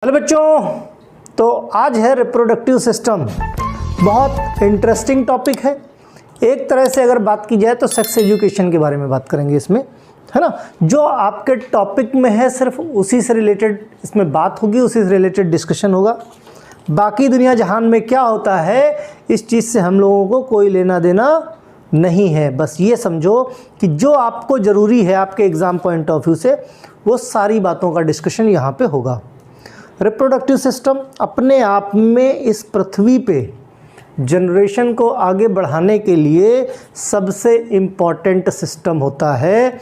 Hello बच्चों, तो आज है रिप्रोडक्टिव सिस्टम। बहुत इंटरेस्टिंग टॉपिक है। एक तरह से अगर बात की जाए तो सेक्स एजुकेशन के बारे में बात करेंगे इसमें, है ना। जो आपके टॉपिक में है सिर्फ उसी से रिलेटेड इसमें बात होगी, उसी से रिलेटेड डिस्कशन होगा। बाकी दुनिया जहान में क्या होता है इस चीज़ से हम लोगों को कोई लेना देना नहीं है। बस ये समझो कि जो आपको ज़रूरी है आपके एग्ज़ाम पॉइंट ऑफ व्यू से वो सारी बातों का डिस्कशन यहाँ पे होगा। रिप्रोडक्टिव सिस्टम अपने आप में इस पृथ्वी पे जनरेशन को आगे बढ़ाने के लिए सबसे इम्पॉर्टेंट सिस्टम होता है।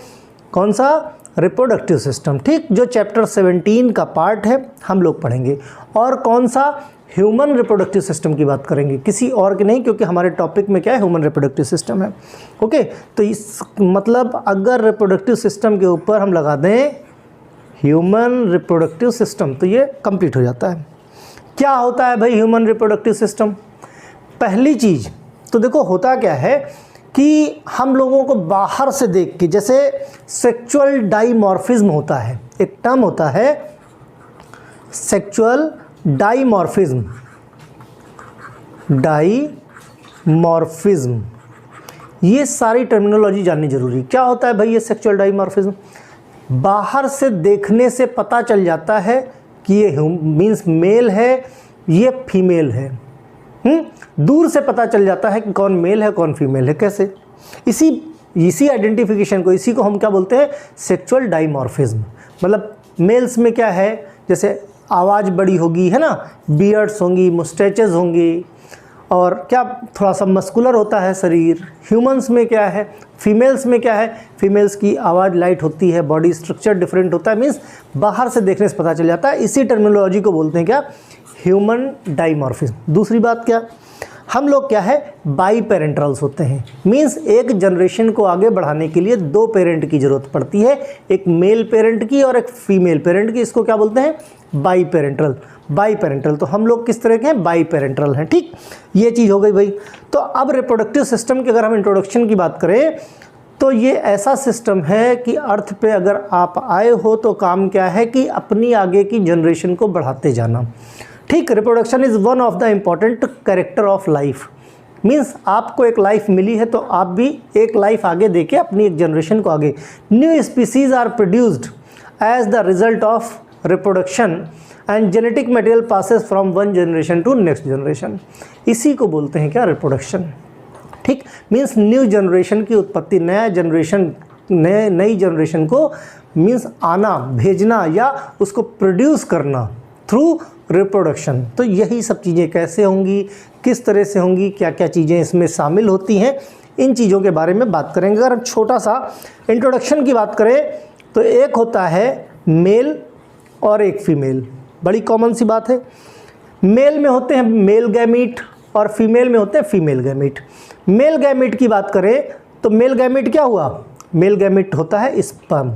कौन सा? Reproductive system. ठीक, जो चैप्टर 17 का पार्ट है हम लोग पढ़ेंगे। और कौन सा? ह्यूमन रिप्रोडक्टिव सिस्टम की बात करेंगे, किसी और की नहीं, क्योंकि हमारे टॉपिक में क्या है, ह्यूमन रिप्रोडक्टिव सिस्टम है। ओके, तो इस मतलब अगर रिप्रोडक्टिव सिस्टम के ऊपर हम लगा दें ह्यूमन रिप्रोडक्टिव सिस्टम तो ये कंप्लीट हो जाता है। क्या होता है भाई ह्यूमन रिप्रोडक्टिव सिस्टम? पहली चीज़ तो देखो होता क्या है कि हम लोगों को बाहर से देख के, जैसे सेक्सुअल डाइमॉर्फिज्म होता है, एक टर्म होता है सेक्सुअल डाइमॉर्फिज्म। डाइमॉर्फिज्म, ये सारी टर्मिनोलॉजी जाननी जरूरी। क्या होता है भाई ये सेक्सुअल डाइमॉर्फिज्म? बाहर से देखने से पता चल जाता है कि ये मीन्स मेल है, ये फीमेल है। दूर से पता चल जाता है कि कौन मेल है कौन फीमेल है। कैसे? इसी आइडेंटिफिकेशन को, इसी को हम क्या बोलते हैं? Sexual dimorphism. मतलब मेल्स में क्या है, जैसे आवाज़ बड़ी होगी, है ना, बियर्ड्स होंगी, मुस्टैचेस होंगी, और क्या थोड़ा सा मस्कुलर होता है शरीर। ह्यूमंस में क्या है, फीमेल्स में क्या है, फीमेल्स की आवाज़ लाइट होती है, बॉडी स्ट्रक्चर डिफरेंट होता है। मीन्स बाहर से देखने से पता चल जाता है। इसी टर्मिनोलॉजी को बोलते हैं क्या? Human dimorphism. दूसरी बात क्या, हम लोग क्या है, बाई पेरेंटल्स होते हैं। मीन्स एक जनरेशन को आगे बढ़ाने के लिए दो पेरेंट की ज़रूरत पड़ती है, एक मेल पेरेंट की और एक फीमेल पेरेंट की। इसको क्या बोलते हैं? By parental. बाई पेरेंटल, तो हम लोग किस तरह के हैं? बाई पेरेंटल हैं। ठीक, ये चीज़ हो गई भाई। तो अब रिप्रोडक्टिव सिस्टम की अगर हम इंट्रोडक्शन की बात करें तो ये ऐसा सिस्टम है कि अर्थ पे अगर आप आए हो तो काम क्या है कि अपनी आगे की जनरेशन को बढ़ाते जाना। ठीक, reproduction is one of the important character of life. Means आपको एक लाइफ मिली है तो आप भी एक लाइफ आगे देके अपनी एक जनरेशन को आगे। New species are produced as the result of reproduction and genetic material passes from one generation to next generation. इसी को बोलते हैं क्या? रिप्रोडक्शन। ठीक, मीन्स न्यू जनरेशन की उत्पत्ति, नया जनरेशन, नई जनरेशन को मीन्स आना, भेजना या उसको प्रोड्यूस करना थ्रू रिप्रोडक्शन। तो यही सब चीज़ें कैसे होंगी, किस तरह से होंगी, क्या क्या चीज़ें इसमें शामिल होती हैं, इन चीज़ों के बारे में बात करेंगे। अगर हम छोटा सा इंट्रोडक्शन की बात करें तो एक होता है मेल और एक फीमेल। बड़ी कॉमन सी बात है। मेल में होते हैं मेल गैमीट और फीमेल में होते हैं फीमेल गैमीट। मेल गैमीट की बात करें तो मेल गैमीट क्या हुआ? मेल गैमीट होता है स्पर्म।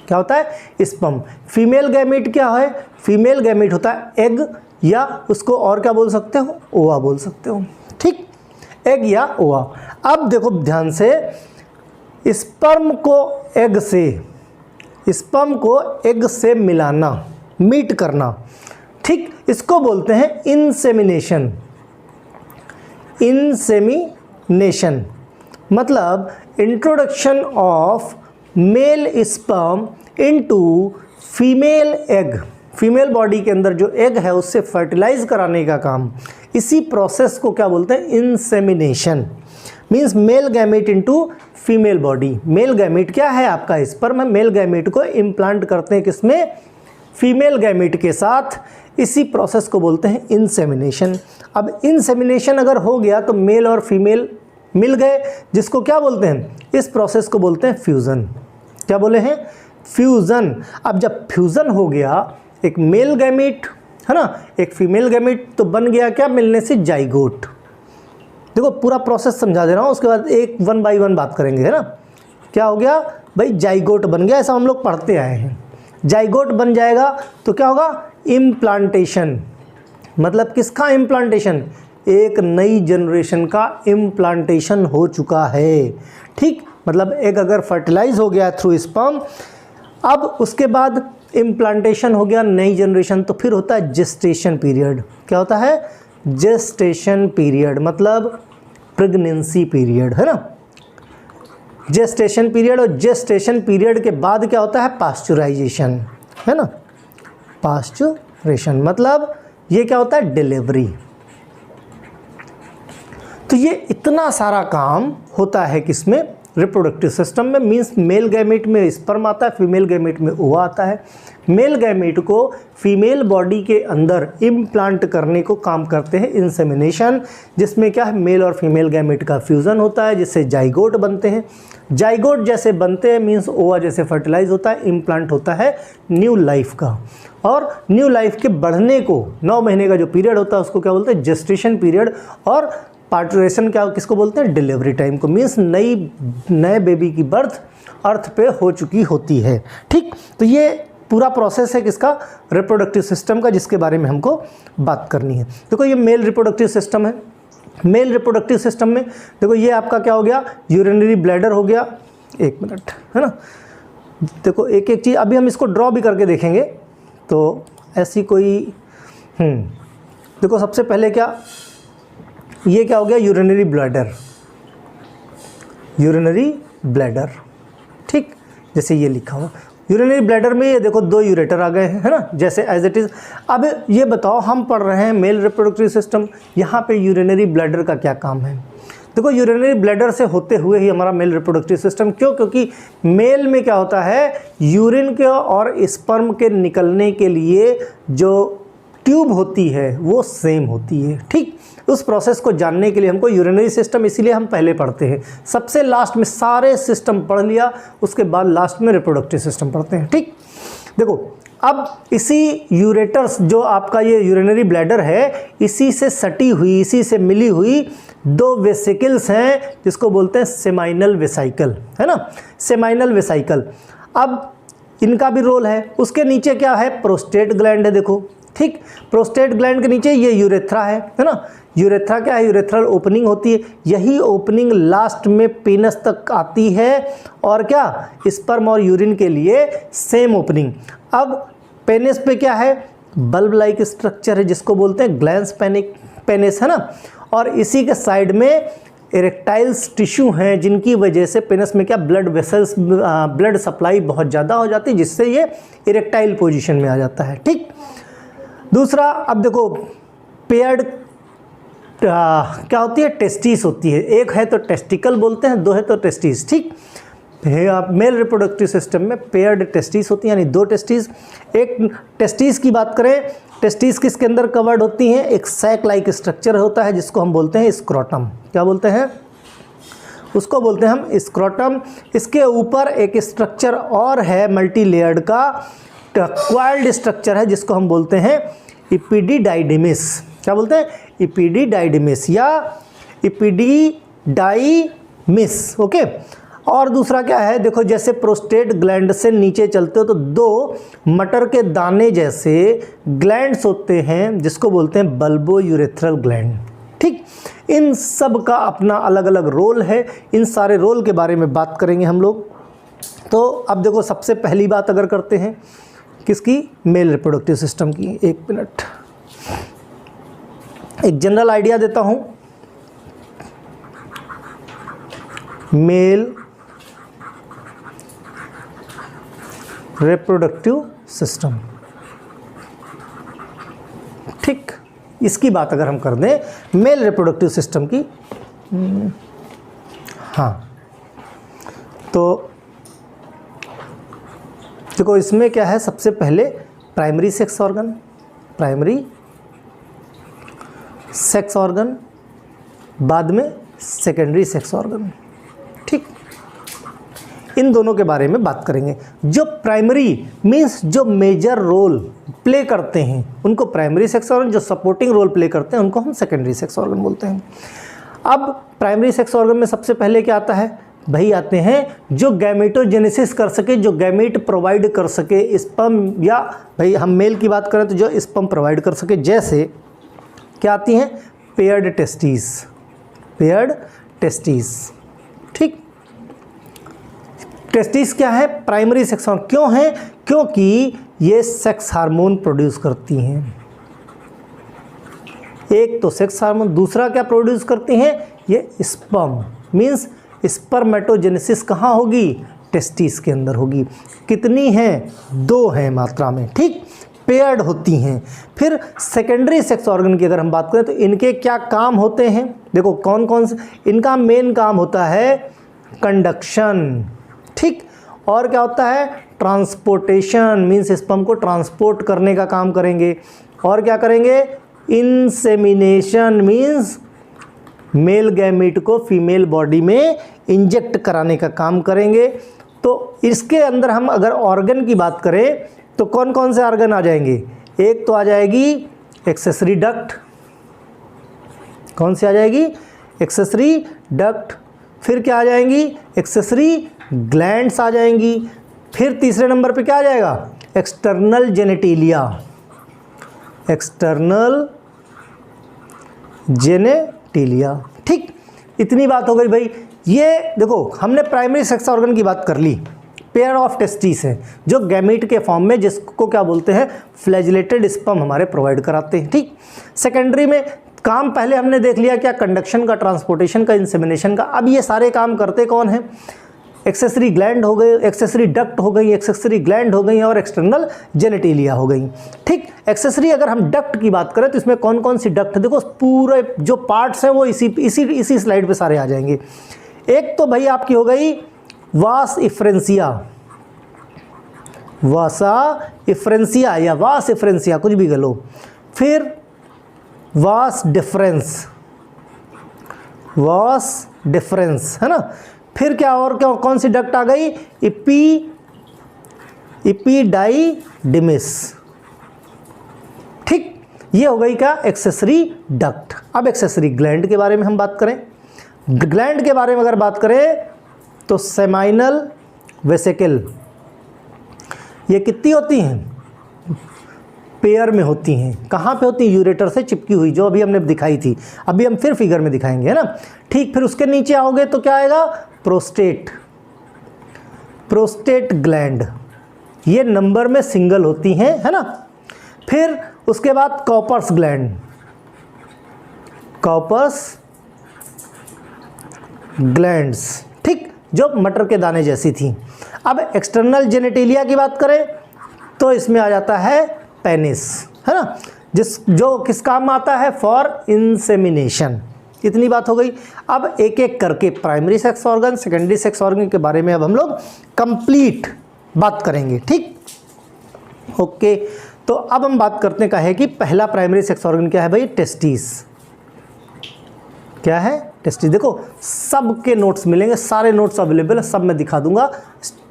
क्या होता है? स्पर्म। फीमेल गैमीट क्या है? फीमेल गैमीट होता है एग, या उसको और क्या बोल सकते हो? ओवा बोल सकते हो। ठीक, एग या ओवा। अब देखो ध्यान से, स्पर्म को एग से मिलाना, मीट करना, ठीक, इसको बोलते हैं इंसेमिनेशन। इंसेमिनेशन मतलब introduction of male sperm into female egg. Female body के अंदर जो एग है उससे फर्टिलाइज कराने का काम, इसी प्रोसेस को क्या बोलते हैं? Insemination. Means male gamete into female body. Male gamete क्या है? आपका स्पर्म है। मेल गैमेट को इम्प्लांट करते हैं किसमें? फीमेल गैमेट के साथ। इसी प्रोसेस को बोलते हैं इंसेमिनेशन। अब इंसेमिनेशन अगर हो गया तो मेल और फीमेल मिल गए, जिसको क्या बोलते हैं? इस प्रोसेस को बोलते हैं फ्यूज़न। क्या बोले हैं? फ्यूज़न। अब जब फ्यूज़न हो गया, एक मेल गैमेट है ना, एक फीमेल गैमेट, तो बन गया क्या मिलने से? जाइगोट। देखो पूरा प्रोसेस समझा दे रहा हूँ, उसके बाद एक वन बाई वन बात करेंगे, है ना। क्या हो गया भाई? जाइगोट बन गया। ऐसा हम लोग पढ़ते आए हैं। जाइगोट बन जाएगा तो क्या होगा? इम्प्लांटेशन। मतलब किसका इम्प्लांटेशन? एक नई जनरेशन का इम्प्लांटेशन हो चुका है। ठीक, मतलब एग अगर फर्टिलाइज हो गया थ्रू स्पर्म, अब उसके बाद इम्प्लांटेशन हो गया, नई जनरेशन, तो फिर होता है जेस्टेशन पीरियड। क्या होता है? जेस्टेशन पीरियड मतलब प्रेगनेंसी पीरियड, है ना। जेस्टेशन पीरियड, और जेस्टेशन पीरियड के बाद क्या होता है? पास्चुराइजेशन, है ना। पास्चुरेशन मतलब ये क्या होता है? डिलीवरी। तो ये इतना सारा काम होता है किसमें? रिप्रोडक्टिव सिस्टम में। मींस मेल गैमेट में स्पर्म आता है, फीमेल गैमेट में ओवा आता है। मेल गैमेट को फीमेल बॉडी के अंदर इम्प्लांट करने को काम करते हैं इंसेमिनेशन, जिसमें क्या है? मेल और फीमेल गैमेट का फ्यूज़न होता है, जिससे जाइगोट बनते हैं। जाइगोट जैसे बनते हैं मींस ओवा जैसे फर्टिलाइज होता है, इम्प्लांट होता है न्यू लाइफ का। और न्यू लाइफ के बढ़ने को 9 महीने का जो पीरियड होता है उसको क्या बोलते हैं? Gestation period. और पार्टुरेशन क्या किसको बोलते हैं? डिलीवरी टाइम को। मींस नए बेबी की बर्थ अर्थ पे हो चुकी होती है। ठीक, तो ये पूरा प्रोसेस है किसका? रिप्रोडक्टिव सिस्टम का, जिसके बारे में हमको बात करनी है। देखो ये मेल रिप्रोडक्टिव सिस्टम है। मेल रिप्रोडक्टिव सिस्टम में देखो ये आपका क्या हो गया? यूरिनरी ब्लैडर हो गया। एक मिनट, है ना। देखो एक एक चीज़ अभी हम इसको ड्रॉ भी करके देखेंगे, तो ऐसी कोई देखो सबसे पहले क्या, ये क्या हो गया? Urinary bladder, urinary bladder. ठीक, जैसे ये लिखा हुआ यूरिनरी ब्लैडर में ये देखो 2 यूरेटर आ गए हैं, है ना, जैसे एज इट इज़। अब ये बताओ, हम पढ़ रहे हैं मेल रिप्रोडक्टिव सिस्टम, यहाँ पे यूरिनरी ब्लैडर का क्या काम है? देखो यूरिनरी ब्लैडर से होते हुए ही हमारा मेल रिप्रोडक्टिव सिस्टम, क्यों? क्योंकि मेल में क्या होता है? यूरिन के और स्पर्म के निकलने के लिए जो ट्यूब होती है वो सेम होती है। ठीक, उस प्रोसेस को जानने के लिए हमको यूरिनरी सिस्टम, इसीलिए हम पहले पढ़ते हैं। सबसे लास्ट में सारे सिस्टम पढ़ लिया, उसके बाद लास्ट में रिप्रोडक्टिव सिस्टम पढ़ते हैं। ठीक, देखो अब इसी यूरेटर्स, जो आपका ये यूरिनरी ब्लैडर है, इसी से सटी हुई, इसी से मिली हुई 2 वेसिकल्स हैं, जिसको बोलते हैं सेमाइनल वेसाइकल, है ना। Seminal vesicle. अब इनका भी रोल है। उसके नीचे क्या है? प्रोस्टेट ग्लैंड है। देखो, ठीक, प्रोस्टेट ग्लैंड के नीचे ये यूरेथ्रा है ना। यूरेथ्रा क्या है? यूरेथ्रल ओपनिंग होती है। यही ओपनिंग लास्ट में पेनस तक आती है, और क्या? स्पर्म और यूरिन के लिए सेम ओपनिंग। अब पेनिस पे क्या है? बल्ब लाइक स्ट्रक्चर है, जिसको बोलते हैं ग्लैंस पेनिस, है ना। और इसी के साइड में इरेक्टाइल्स टिश्यू हैं, जिनकी वजह से पेनिस में क्या? ब्लड वेसल्स, ब्लड सप्लाई बहुत ज़्यादा हो जाती है, जिससे ये इरेक्टाइल पोजीशन में आ जाता है। ठीक, दूसरा, अब देखो पेयर्ड क्या होती है? टेस्टिस होती है। एक है तो टेस्टिकल बोलते हैं, 2 है तो टेस्टिस। ठीक, मेल रिप्रोडक्टिव सिस्टम में पेयर्ड टेस्टिस होती हैं, यानी 2 टेस्टिस। एक टेस्टिस की बात करें, टेस्टिस किसके अंदर कवर्ड होती हैं? एक सैक लाइक स्ट्रक्चर होता है, जिसको हम बोलते हैं स्क्रोटम। क्या बोलते हैं? उसको बोलते हैं हम स्क्रोटम। इसके ऊपर एक स्ट्रक्चर और है मल्टी लेयर्ड का, क्वाइल्ड स्ट्रक्चर है, जिसको हम बोलते हैं इपिडिडाइडिमिस। क्या बोलते हैं? इपिडिडाइडिमिस या इपिडिडाइमिस। ओके, और दूसरा क्या है? देखो जैसे प्रोस्टेट ग्लैंड से नीचे चलते हो तो 2 मटर के दाने जैसे ग्लैंड्स होते हैं, जिसको बोलते हैं बल्बो यूरेथ्रल ग्लैंड। ठीक, इन सब का अपना अलग अलग रोल है। इन सारे रोल के बारे में बात करेंगे हम लोग। तो अब देखो सबसे पहली बात अगर करते हैं किसकी? मेल रिप्रोडक्टिव सिस्टम की। एक मिनट, एक जनरल आइडिया देता हूं। मेल रिप्रोडक्टिव सिस्टम, ठीक, इसकी बात अगर हम कर दें मेल रिप्रोडक्टिव सिस्टम की, हाँ, तो देखो इसमें क्या है? सबसे पहले primary sex organ, primary sex organ, बाद में सेकेंडरी सेक्स ऑर्गन। ठीक, इन दोनों के बारे में बात करेंगे। जो प्राइमरी मीन्स जो मेजर रोल प्ले करते हैं उनको प्राइमरी सेक्स ऑर्गन, जो सपोर्टिंग रोल प्ले करते हैं उनको हम सेकेंडरी सेक्स ऑर्गन बोलते हैं। अब प्राइमरी सेक्स ऑर्गन में सबसे पहले क्या आता है? भाई आते हैं जो गैमेटोजेनेसिस कर सके, जो गैमेट प्रोवाइड कर सके, स्पर्म, या भाई हम मेल की बात करें तो जो स्पर्म प्रोवाइड कर सके। जैसे क्या आती हैं? Paired testis, paired testis. ठीक, टेस्टिस क्या है? Primary sex organ. क्यों है? क्योंकि ये सेक्स हार्मोन प्रोड्यूस करती हैं। एक तो सेक्स हार्मोन, दूसरा क्या प्रोड्यूस करती हैं, ये स्पर्म, मीन्स स्पर्मेटोजेनेसिस कहाँ होगी, टेस्टिस के अंदर होगी। कितनी हैं, 2 हैं मात्रा में, ठीक, पेयर्ड होती हैं। फिर सेकेंडरी सेक्स ऑर्गन की अगर हम बात करें तो इनके क्या काम होते हैं, देखो कौन कौन से, इनका मेन काम होता है कंडक्शन, ठीक, और क्या होता है, ट्रांसपोर्टेशन, मीन्स स्पर्म को ट्रांसपोर्ट करने का काम करेंगे। और क्या करेंगे, इंसेमिनेशन, मीन्स मेल गैमीट को फीमेल बॉडी में इंजेक्ट कराने का काम करेंगे। तो इसके अंदर हम अगर ऑर्गन की बात करें तो कौन कौन से ऑर्गन आ जाएंगे, एक तो आ जाएगी एक्सेसरी डक्ट, कौन सी आ जाएगी, एक्सेसरी डक्ट। फिर क्या आ जाएंगी, एक्सेसरी ग्लैंड्स आ जाएंगी। फिर तीसरे नंबर पे क्या आ जाएगा, एक्सटर्नल जेनेटिलिया, एक्सटर्नल जेनेटिलिया, ठीक। इतनी बात हो गई भाई। ये देखो हमने प्राइमरी सेक्स ऑर्गन की बात कर ली, पेयर ऑफ टेस्टिस है जो गैमीट के फॉर्म में, जिसको क्या बोलते हैं, फ्लैजिलेटेड स्पर्म हमारे प्रोवाइड कराते हैं, ठीक। सेकेंडरी में काम पहले हमने देख लिया क्या, कंडक्शन का, ट्रांसपोर्टेशन का, इंसेमिनेशन का। अब ये सारे काम करते कौन हैं, एक्सेसरी ग्लैंड हो गए, एक्सेसरी डक्ट हो गई, एक्सेसरी ग्लैंड हो गई और एक्सटर्नल जेनेटिलिया हो गई, ठीक। एक्सेसरी अगर हम डक्ट की बात करें तो इसमें कौन कौन सी डक्ट, देखो पूरे जो पार्ट्स हैं वो इसी स्लाइड पे सारे आ जाएंगे। एक तो भाई आपकी हो गई वास इफ्रेंसिया, वासा इफ्रेंसिया या वास इफ्रेंसिया, कुछ भी गलो। फिर वास डिफरेंस, वास डिफरेंस है ना। फिर क्या, और क्या कौन सी डक्ट आ गई, इपीडाइडिमिस, ठीक। ये हो गई क्या, एक्सेसरी डक्ट। अब एक्सेसरी ग्लैंड के बारे में हम बात करें, ग्लैंड के बारे में अगर बात करें तो सेमाइनल वेसिकल, ये कितनी होती हैं, पेयर में होती हैं। कहाँ पे होती है, यूरेटर से चिपकी हुई, जो अभी हमने दिखाई थी, अभी हम फिर फिगर में दिखाएंगे, है ना, ठीक। फिर उसके नीचे आओगे तो क्या आएगा, प्रोस्टेट, प्रोस्टेट ग्लैंड, ये नंबर में सिंगल होती हैं, है ना। फिर उसके बाद कॉपर्स ग्लैंड, कॉपर्स ग्लैंड्स, ठीक, जो मटर के दाने जैसी थी। अब एक्सटर्नल जेनेटिलिया की बात करें तो इसमें आ जाता है पेनिस, है ना, जो किस काम में आता है, फॉर इंसेमिनेशन। इतनी बात हो गई। अब एक एक करके primary sex organ, secondary sex organ के बारे में अब हम लोग कंप्लीट बात करेंगे, ठीक, ओके। तो अब हम बात करते का है कि पहला प्राइमरी सेक्स ऑर्गन क्या है भाई, टेस्टिस। क्या है, टेस्टिस। देखो सबके नोट्स मिलेंगे, सारे नोट्स अवेलेबल है, सब मैं दिखा दूंगा,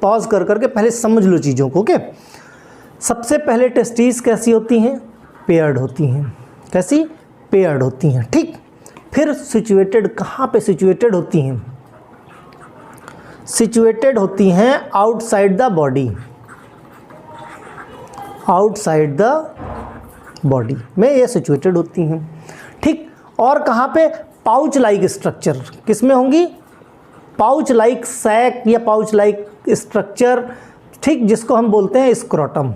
पॉज कर करके पहले समझ लो चीज़ों को, ओके। सबसे पहले टेस्टिस कैसी होती हैं, पेयर्ड होती हैं। कैसी, पेयर्ड होती हैं, ठीक। फिर सिचुएटेड, कहाँ पे सिचुएटेड होती हैं, सिचुएटेड होती हैं outside the body, outside the body में ये सिचुएटेड होती हैं, ठीक। और कहाँ पे, पाउच लाइक स्ट्रक्चर, किस में होंगी, पाउच लाइक सैक या पाउच लाइक स्ट्रक्चर, ठीक, जिसको हम बोलते हैं स्क्रोटम।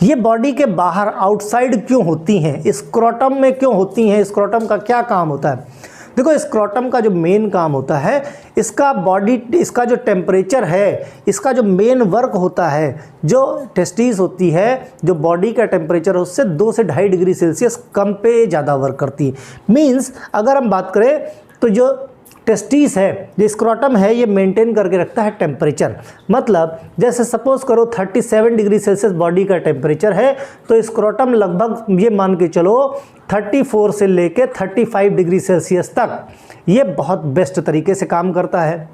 ये बॉडी के बाहर आउटसाइड क्यों होती हैं, स्क्रोटम में क्यों होती हैं, स्क्रोटम का क्या काम होता है। देखो स्क्रोटम का जो मेन काम होता है, इसका बॉडी, इसका जो टेम्परेचर है, इसका जो मेन वर्क होता है, जो टेस्टिस होती है, जो बॉडी का टेम्परेचर है उससे 2 से 2.5 डिग्री सेल्सियस कम पे ज़्यादा वर्क करती है। मीन्स अगर हम बात करें तो जो टेस्टिस है, जो स्क्रोटम है, ये मेंटेन करके रखता है टेम्परेचर। मतलब जैसे सपोज करो 37 डिग्री सेल्सियस बॉडी का टेम्परेचर है, तो स्क्रोटम लगभग ये मान के चलो 34 से लेके 35 डिग्री सेल्सियस तक ये बहुत बेस्ट तरीके से काम करता है।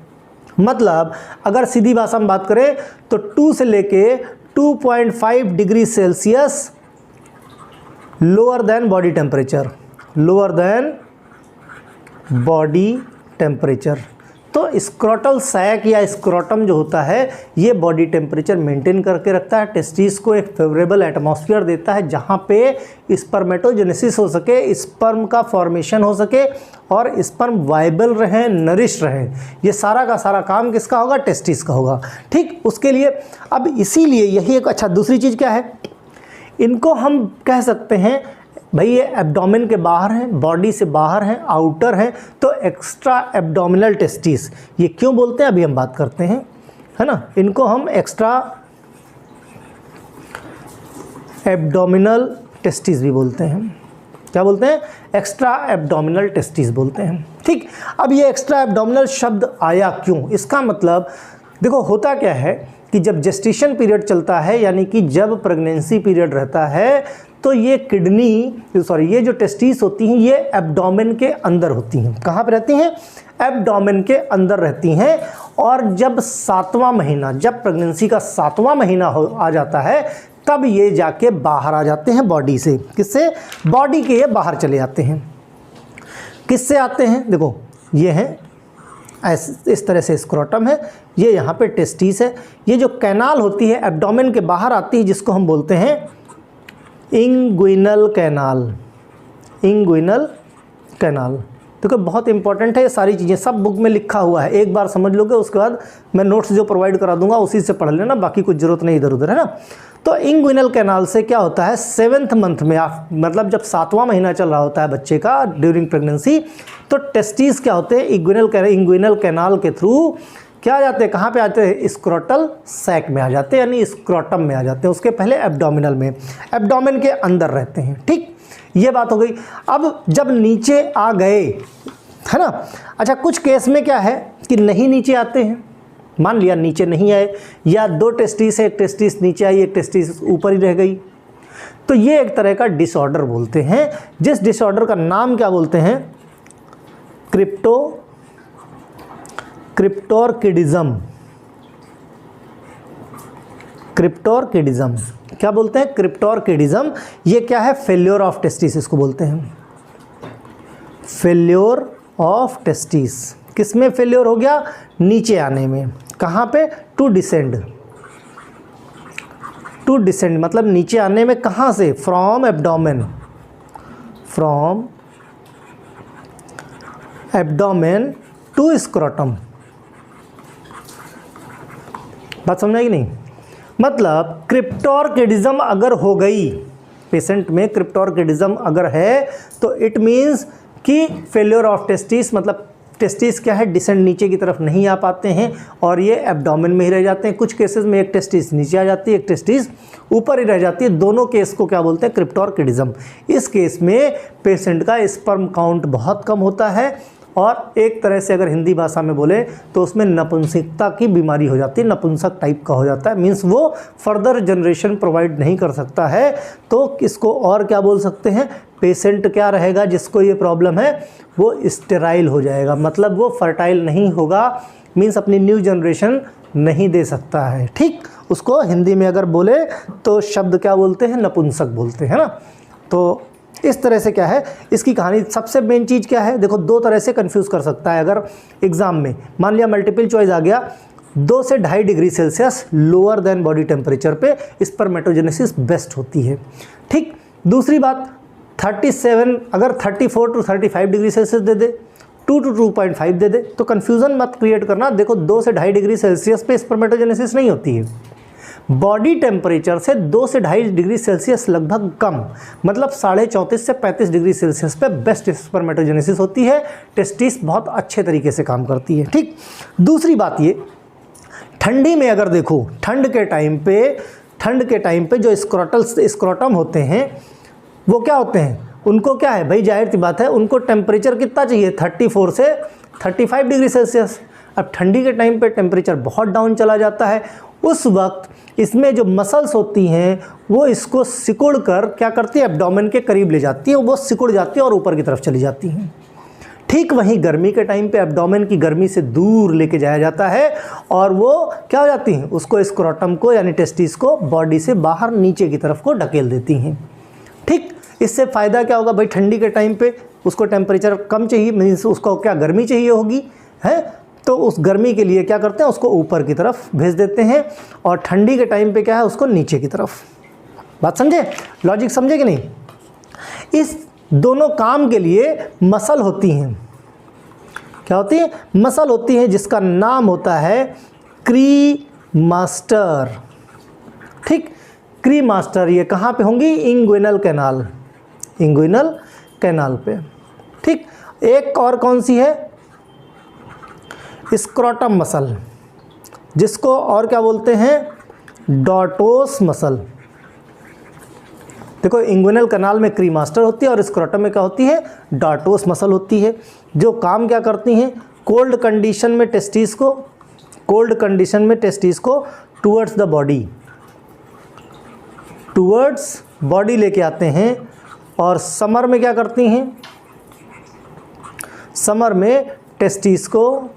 मतलब अगर सीधी भाषा में बात करें तो 2 से लेके 2.5 degree Celsius lower than body temperature, lower than body temperature, तो स्क्रोटल सैक या स्क्रोटम जो होता है ये बॉडी टेम्परेचर मेंटेन करके रखता है, टेस्टिस को एक फेवरेबल एटमॉस्फेयर देता है जहाँ पे स्पर्मेटोजेनेसिस हो सके, स्पर्म का फॉर्मेशन हो सके और स्पर्म वाइबल रहें, नरिश रहें। ये सारा का सारा काम किसका होगा? टेस्टिस का होगा। ठीक, उसके लिए अब इसीलिए यही एक अच्छा दूसरी चीज़ क्या है, इनको हम कह सकते हैं भाई ये एब्डोमेन के बाहर हैं, बॉडी से बाहर हैं, आउटर हैं, तो एक्स्ट्रा एब्डोमिनल टेस्टिस। ये क्यों बोलते हैं अभी हम बात करते हैं, है ना। इनको हम एक्स्ट्रा एब्डोमिनल टेस्टिस भी बोलते हैं। क्या बोलते हैं? एक्स्ट्रा एब्डोमिनल टेस्टिस बोलते हैं। ठीक, अब ये एक्स्ट्रा एब्डोमिनल शब्द आया क्यों? इसका मतलब देखो होता क्या है कि जब जेस्टेशन पीरियड चलता है, यानी कि जब प्रेगनेंसी पीरियड रहता है, तो ये ये जो टेस्टिस होती हैं ये एब्डोमेन के अंदर होती हैं। कहाँ पे रहती हैं? एब्डोमेन के अंदर रहती हैं। और जब 7वां महीना, जब प्रेगनेंसी का 7वां महीना आ जाता है, तब ये जाके बाहर आ जाते हैं बॉडी से। किससे? बॉडी के ये बाहर चले जाते हैं। किससे आते हैं? देखो ये हैं इस तरह से स्क्रोटम है, ये यहाँ पे टेस्टिस है, ये जो कैनाल होती है एब्डोमेन के बाहर आती है जिसको हम बोलते हैं इंग्विनल कैनाल। इंग्विनल कैनाल देखो बहुत इंपॉर्टेंट है, ये सारी चीज़ें सब बुक में लिखा हुआ है, एक बार समझ लोगे उसके बाद मैं नोट्स जो प्रोवाइड करा दूंगा उसी से पढ़ लेना, बाकी कुछ ज़रूरत नहीं इधर उधर, है ना। तो इंग्विनल कैनाल से क्या होता है, 7th मंथ में मतलब जब 7वां महीना चल रहा होता है बच्चे का ड्यूरिंग प्रेगनेंसी, तो टेस्टिस क्या होते हैं इंग्विनल कैनाल के थ्रू क्या आ जाते हैं, कहाँ पे आते हैं? स्क्रोटल सैक में आ जाते हैं, यानी स्क्रोटम में आ जाते हैं। उसके पहले एब्डोमिनल में, एब्डोमेन के अंदर रहते हैं। ठीक, ये बात हो गई। अब जब नीचे आ गए, है ना। अच्छा, कुछ केस में क्या है कि नहीं नीचे आते हैं, मान लिया नीचे नहीं आए, या 2 टेस्टिस है, एक टेस्टिस नीचे आई, एक टेस्टिस ऊपर ही रह गई, तो ये एक तरह का डिसऑर्डर बोलते हैं, जिस डिसऑर्डर का नाम क्या बोलते हैं? क्रिप्टोर्किडिज्म। क्रिप्टोर्किडिज्म क्या बोलते हैं? क्रिप्टोर्किडिज्म। ये क्या है? फेल्योर ऑफ टेस्टिस इसको बोलते हैं, फेल्योर ऑफ टेस्टिस। किस में फेल्योर हो गया? नीचे आने में। कहाँ पे? To descend. टू डिसेंड मतलब नीचे आने में, कहाँ से? From abdomen, from abdomen to scrotum. बात समझ आई कि नहीं? मतलब क्रिप्टोर्किडिज्म अगर हो गई पेशेंट में, क्रिप्टोर्किडिज्म अगर है, तो इट मीन्स कि फेल्योर ऑफ टेस्टिस, मतलब टेस्टिस क्या है, डिसेंड नीचे की तरफ नहीं आ पाते हैं और ये एब्डोमेन में ही रह जाते हैं। कुछ केसेस में एक टेस्टिस नीचे आ जाती है, एक टेस्टिस ऊपर ही रह जाती है। दोनों केस को क्या बोलते हैं? क्रिप्टोर्किडिज्म। इस केस में पेशेंट का स्पर्म काउंट बहुत कम होता है और एक तरह से अगर हिंदी भाषा में बोले तो उसमें नपुंसकता की बीमारी हो जाती है, नपुंसक टाइप का हो जाता है, मीन्स वो फर्दर जनरेशन प्रोवाइड नहीं कर सकता है। तो इसको और क्या बोल सकते हैं? पेशेंट क्या रहेगा जिसको ये प्रॉब्लम है, वो स्टेराइल हो जाएगा, मतलब वो फर्टाइल नहीं होगा, मीन्स अपनी न्यू जनरेशन नहीं दे सकता है। ठीक, उसको हिंदी में अगर बोले तो शब्द क्या बोलते हैं? नपुंसक बोलते हैं ना। तो इस तरह से क्या है इसकी कहानी। सबसे मेन चीज़ क्या है, देखो 2 तरह से कंफ्यूज कर सकता है अगर एग्जाम में, मान लिया मल्टीपल चॉइस आ गया, 2 से 2.5 degree Celsius lower than body temperature पे स्पर्मेटोजेनेसिस बेस्ट होती है। ठीक, दूसरी बात 37, अगर 34 to 35 degree Celsius they they, 2 to 2.5 दे दे, तो कन्फ्यूज़न मत क्रिएट करना। देखो 2 से 2.5 डिग्री सेल्सियस पे स्पर्मेटोजेनेसिस नहीं होती है, बॉडी टेम्परेचर से 2 से 2.5 डिग्री सेल्सियस लगभग कम, मतलब 34.5 से 35 डिग्री सेल्सियस पे बेस्ट स्पर्मेटोजेनेसिस होती है। टेस्टिस बहुत अच्छे तरीके से काम करती है। ठीक, दूसरी बात ये, ठंडी में अगर देखो, ठंड के टाइम पे जो स्क्रोटम होते हैं वो क्या होते हैं? उनको क्या है भाई, जाहिर सी बात है उनको टेम्परेचर कितना चाहिए? 34 से 35 डिग्री सेल्सियस। अब ठंडी के टाइम पे टेम्परेचर बहुत डाउन चला जाता है, उस वक्त इसमें जो मसल्स होती हैं वो इसको सिकुड़ कर क्या करती है? एब्डोमेन के करीब ले जाती है, वो सिकुड़ जाती है और ऊपर की तरफ चली जाती हैं। ठीक वहीं गर्मी के टाइम पे एब्डोमेन की गर्मी से दूर लेके जाया जाता है और वो क्या हो जाती हैं? उसको स्क्रोटम को यानी टेस्टिस को बॉडी से बाहर नीचे की तरफ को ढकेल देती हैं। ठीक, इससे फ़ायदा क्या होगा भाई? ठंडी के टाइम पे उसको टेम्परेचर कम चाहिए, मीन्स उसको क्या गर्मी चाहिए होगी, है, तो उस गर्मी के लिए क्या करते हैं, उसको ऊपर की तरफ भेज देते हैं, और ठंडी के टाइम पे क्या है, उसको नीचे की तरफ। बात समझे, लॉजिक समझे कि नहीं? इस दोनों काम के लिए मसल होती हैं। क्या होती है? मसल होती है, जिसका नाम होता है क्रीमास्टर। ठीक, क्रीमास्टर ये कहाँ पे होंगी? इंग्विनल कैनाल, इंग्विनल कैनाल पे। ठीक, एक और कौन सी है? स्क्रोटम मसल, जिसको और क्या बोलते हैं? डॉटोस मसल। देखो, इंग्विनल कैनाल में क्रीमास्टर होती है और स्क्रोटम में क्या होती है? डॉटोस मसल होती है, जो काम क्या करती हैं? कोल्ड कंडीशन में टेस्टिस को, कोल्ड कंडीशन में टेस्टिस को towards the body, towards body लेके आते हैं, और समर में क्या करती हैं? समर में टेस्टिस को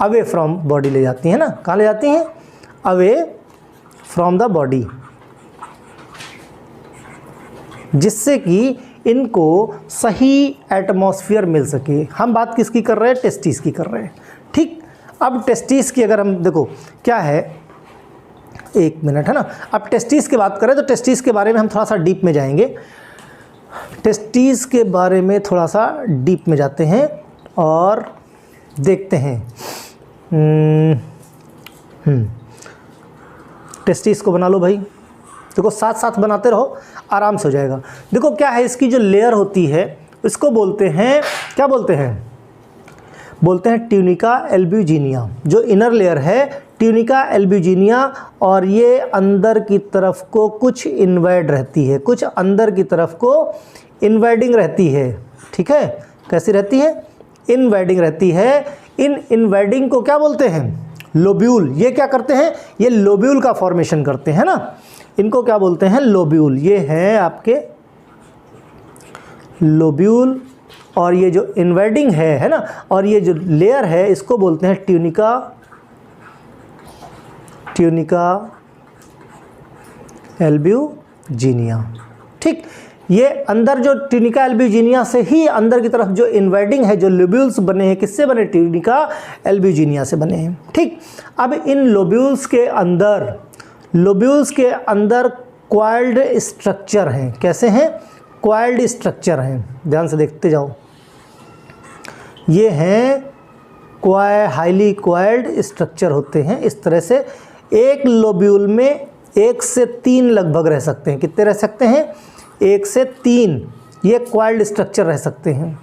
अवे फ्रॉम बॉडी ले जाती हैं ना। कहाँ ले जाती हैं? अवे फ्रॉम द बॉडी, जिससे कि इनको सही एटमॉस्फेयर मिल सके। हम बात किसकी कर रहे हैं? टेस्टिस की कर रहे हैं। ठीक, अब टेस्टिस की अगर हम देखो क्या है, एक मिनट है ना। अब टेस्टिस की बात करें तो टेस्टिस के बारे में हम थोड़ा सा डीप में जाएंगे। टेस्टिस के बारे में थोड़ा सा डीप में जाते हैं और देखते हैं। टेस्टिस को बना लो भाई, देखो साथ साथ बनाते रहो, आराम से हो जाएगा। देखो क्या है, इसकी जो लेयर होती है इसको बोलते हैं, क्या बोलते हैं? बोलते हैं ट्यूनिका एल्ब्यूजिनिया। जो इनर लेयर है ट्यूनिका एल्ब्यूजिनिया, और ये अंदर की तरफ को कुछ इन्वर्ड रहती है, कुछ अंदर की तरफ को इन्वर्डिंग रहती है। ठीक है, कैसी रहती है? इन्वर्डिंग रहती है। इन इन्वर्डिंग को क्या बोलते हैं? लोब्यूल। ये क्या करते हैं? ये लोब्यूल का फॉर्मेशन करते हैं ना, इनको क्या बोलते हैं? लोब्यूल। ये हैं आपके लोब्यूल, और ये जो इन्वर्डिंग है ना, और ये जो लेयर है इसको बोलते हैं ट्यूनिका, ट्यूनिका एल्ब्यूजिनिया। ठीक, ये अंदर जो ट्यूनिका एल्ब्यूजिनिया से ही अंदर की तरफ जो इन्वर्डिंग है, जो लोब्यूल्स बने हैं, किससे बने? ट्यूनिका एल्ब्यूजिनिया से बने हैं। ठीक, अब इन लोब्यूल्स के अंदर, लोब्यूल्स के अंदर क्वाइल्ड स्ट्रक्चर हैं। कैसे हैं? क्वाइल्ड स्ट्रक्चर हैं, ध्यान से देखते जाओ। ये हैं हाईली क्वाइल्ड स्ट्रक्चर होते हैं। इस तरह से एक लोब्यूल में 1 से 3 लगभग रह सकते हैं। कितने रह सकते हैं? 1 से 3 ये क्वाइल्ड स्ट्रक्चर रह सकते हैं।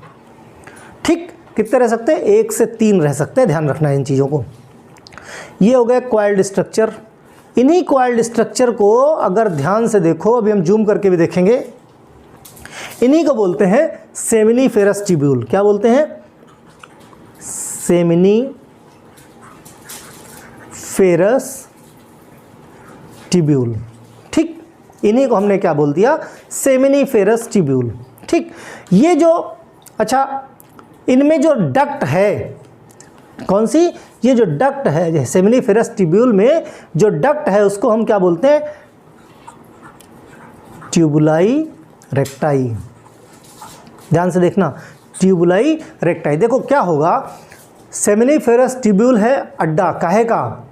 ठीक, कितने रह सकते हैं? 1 से 3 रह सकते हैं, ध्यान रखना है इन चीज़ों को। ये हो गए क्वाइल्ड स्ट्रक्चर। इन्हीं क्वाइल्ड स्ट्रक्चर को अगर ध्यान से देखो, अभी हम जूम करके भी देखेंगे, इन्हीं को बोलते हैं सेमिनीफेरस ट्यूब्यूल। क्या बोलते हैं? Seminiferous tubule. ठीक, इन्हीं को हमने क्या बोल दिया? Seminiferous tubule. ठीक, ये जो, अच्छा, इनमें जो डक्ट है, कौन सी? ये जो डक्ट है सेमिनीफेरस ट्यूब्यूल में जो डक्ट है उसको हम क्या बोलते हैं? ट्यूबुलाई रेक्टाई। ध्यान से देखना, ट्यूबुलाई रेक्टाई। देखो क्या होगा, सेमिनीफेरस ट्यूब्यूल है अड्डा काहे का?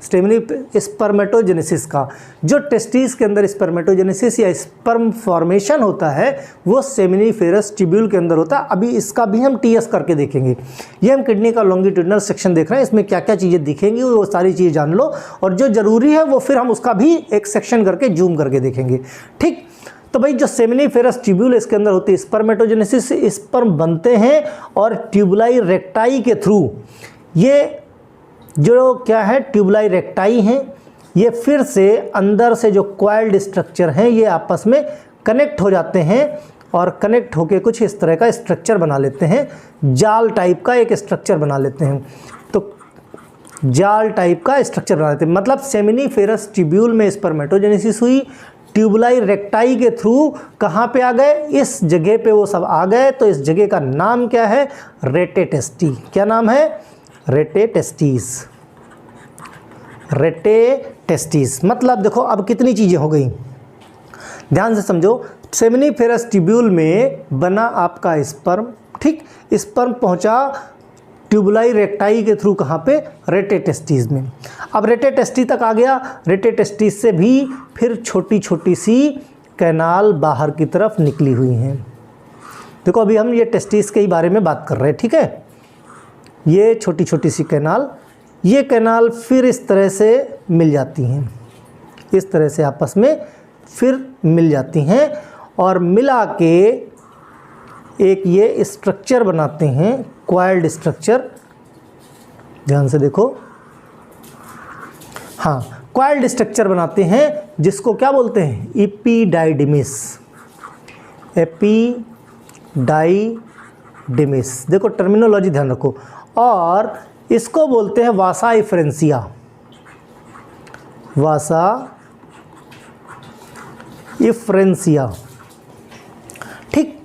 स्पर्मेटोजेनेसिस का। जो टेस्टिस के अंदर स्पर्मेटोजेनेसिस या स्पर्म फॉर्मेशन होता है वो सेमिनीफेरस ट्यूब्यूल के अंदर होता है। अभी इसका भी हम टीएस करके देखेंगे। ये हम किडनी का लॉन्गिट्यूडनल सेक्शन देख रहे हैं, इसमें क्या क्या चीज़ें दिखेंगी वो सारी चीज़ें जान लो, और जो ज़रूरी है वो फिर हम उसका भी एक सेक्शन करके जूम करके देखेंगे। ठीक, तो भाई जो सेमिनीफेरस ट्यूब्यूल इसके अंदर होती है स्पर्मेटोजेनेसिस, स्पर्म बनते हैं और ट्यूबुलाई रेक्टाई के थ्रू, ये जो क्या है ट्यूबुलाई रेक्टाई हैं, ये फिर से अंदर से जो क्वाइल्ड स्ट्रक्चर हैं ये आपस में कनेक्ट हो जाते हैं और कनेक्ट होके कुछ इस तरह का स्ट्रक्चर बना लेते हैं, जाल टाइप का एक स्ट्रक्चर बना लेते हैं। तो जाल टाइप का स्ट्रक्चर बना लेते हैं, मतलब सेमिनीफेरस ट्यूब्यूल में स्पर्मेटोजेनेसिस हुई, ट्यूबुलाई रेक्टाई के थ्रू कहाँ पे आ गए? इस जगह पे वो सब आ गए। तो इस जगह का नाम क्या है? रेटेटेस्टी। क्या नाम है? रेटेटेस्टिस। रेटेटेस्टिस मतलब देखो अब कितनी चीज़ें हो गई, ध्यान से समझो। सेमिनीफेरस ट्यूब्यूल में बना आपका स्पर्म, ठीक, स्पर्म पहुंचा ट्यूबुलाई रेक्टाई के थ्रू कहाँ पे, रेटे टेस्टिस में। अब रेटे टेस्टी तक आ गया, रेटे टेस्टिस से भी फिर छोटी छोटी सी कैनाल बाहर की तरफ निकली हुई हैं। देखो अभी हम ये टेस्टिस के ही बारे में बात कर रहे हैं, ठीक है। ये छोटी छोटी सी कैनाल, ये कैनाल फिर इस तरह से मिल जाती हैं, इस तरह से आपस में फिर मिल जाती हैं और मिला के एक ये स्ट्रक्चर बनाते हैं, क्वाइल्ड स्ट्रक्चर। ध्यान से देखो, हाँ क्वाइल्ड स्ट्रक्चर बनाते हैं जिसको क्या बोलते हैं, एपिडाइडिमिस। एपिडाइडिमिस, देखो टर्मिनोलॉजी ध्यान रखो। और इसको बोलते हैं वासा इफ्रेंसिया, वासा इफ्रेंसिया, ठीक।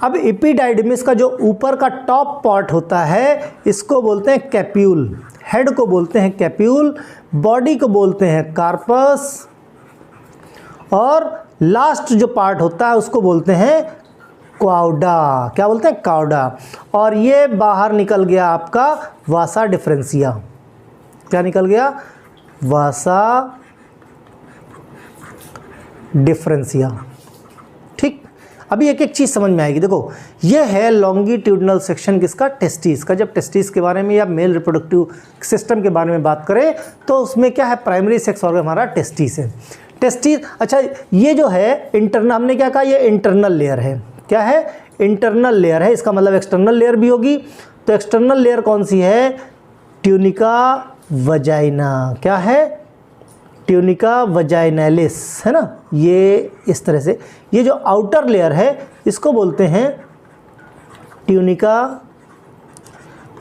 अब एपिडाइडिमिस का जो ऊपर का टॉप पार्ट होता है इसको बोलते हैं कैप्यूल, हेड को बोलते हैं कैप्यूल, बॉडी को बोलते हैं कार्पस, और लास्ट जो पार्ट होता है उसको बोलते हैं क्वाउडा। क्या बोलते हैं, क्वाउडा। और ये बाहर निकल गया आपका वासा डिफरेंसिया। क्या निकल गया, वासा डिफरेंसिया, ठीक। अभी एक एक चीज़ समझ में आएगी। देखो ये है लॉन्गिट्यूडनल सेक्शन किसका, टेस्टिस का। जब टेस्टिस के बारे में या मेल रिप्रोडक्टिव सिस्टम के बारे में बात करें तो उसमें क्या है, प्राइमरी सेक्स ऑर्गन हमारा टेस्टिस है। टेस्टिस, अच्छा ये जो है इंटरनल, हमने क्या कहा, ये इंटरनल लेयर है। क्या है, इंटरनल लेयर है, इसका मतलब एक्सटर्नल लेयर भी होगी। तो एक्सटर्नल लेयर कौन सी है, ट्यूनिका वजाइना। क्या है, ट्यूनिका वजाइनैलिस, है ना। ये इस तरह से, ये जो आउटर लेयर है इसको बोलते हैं ट्यूनिका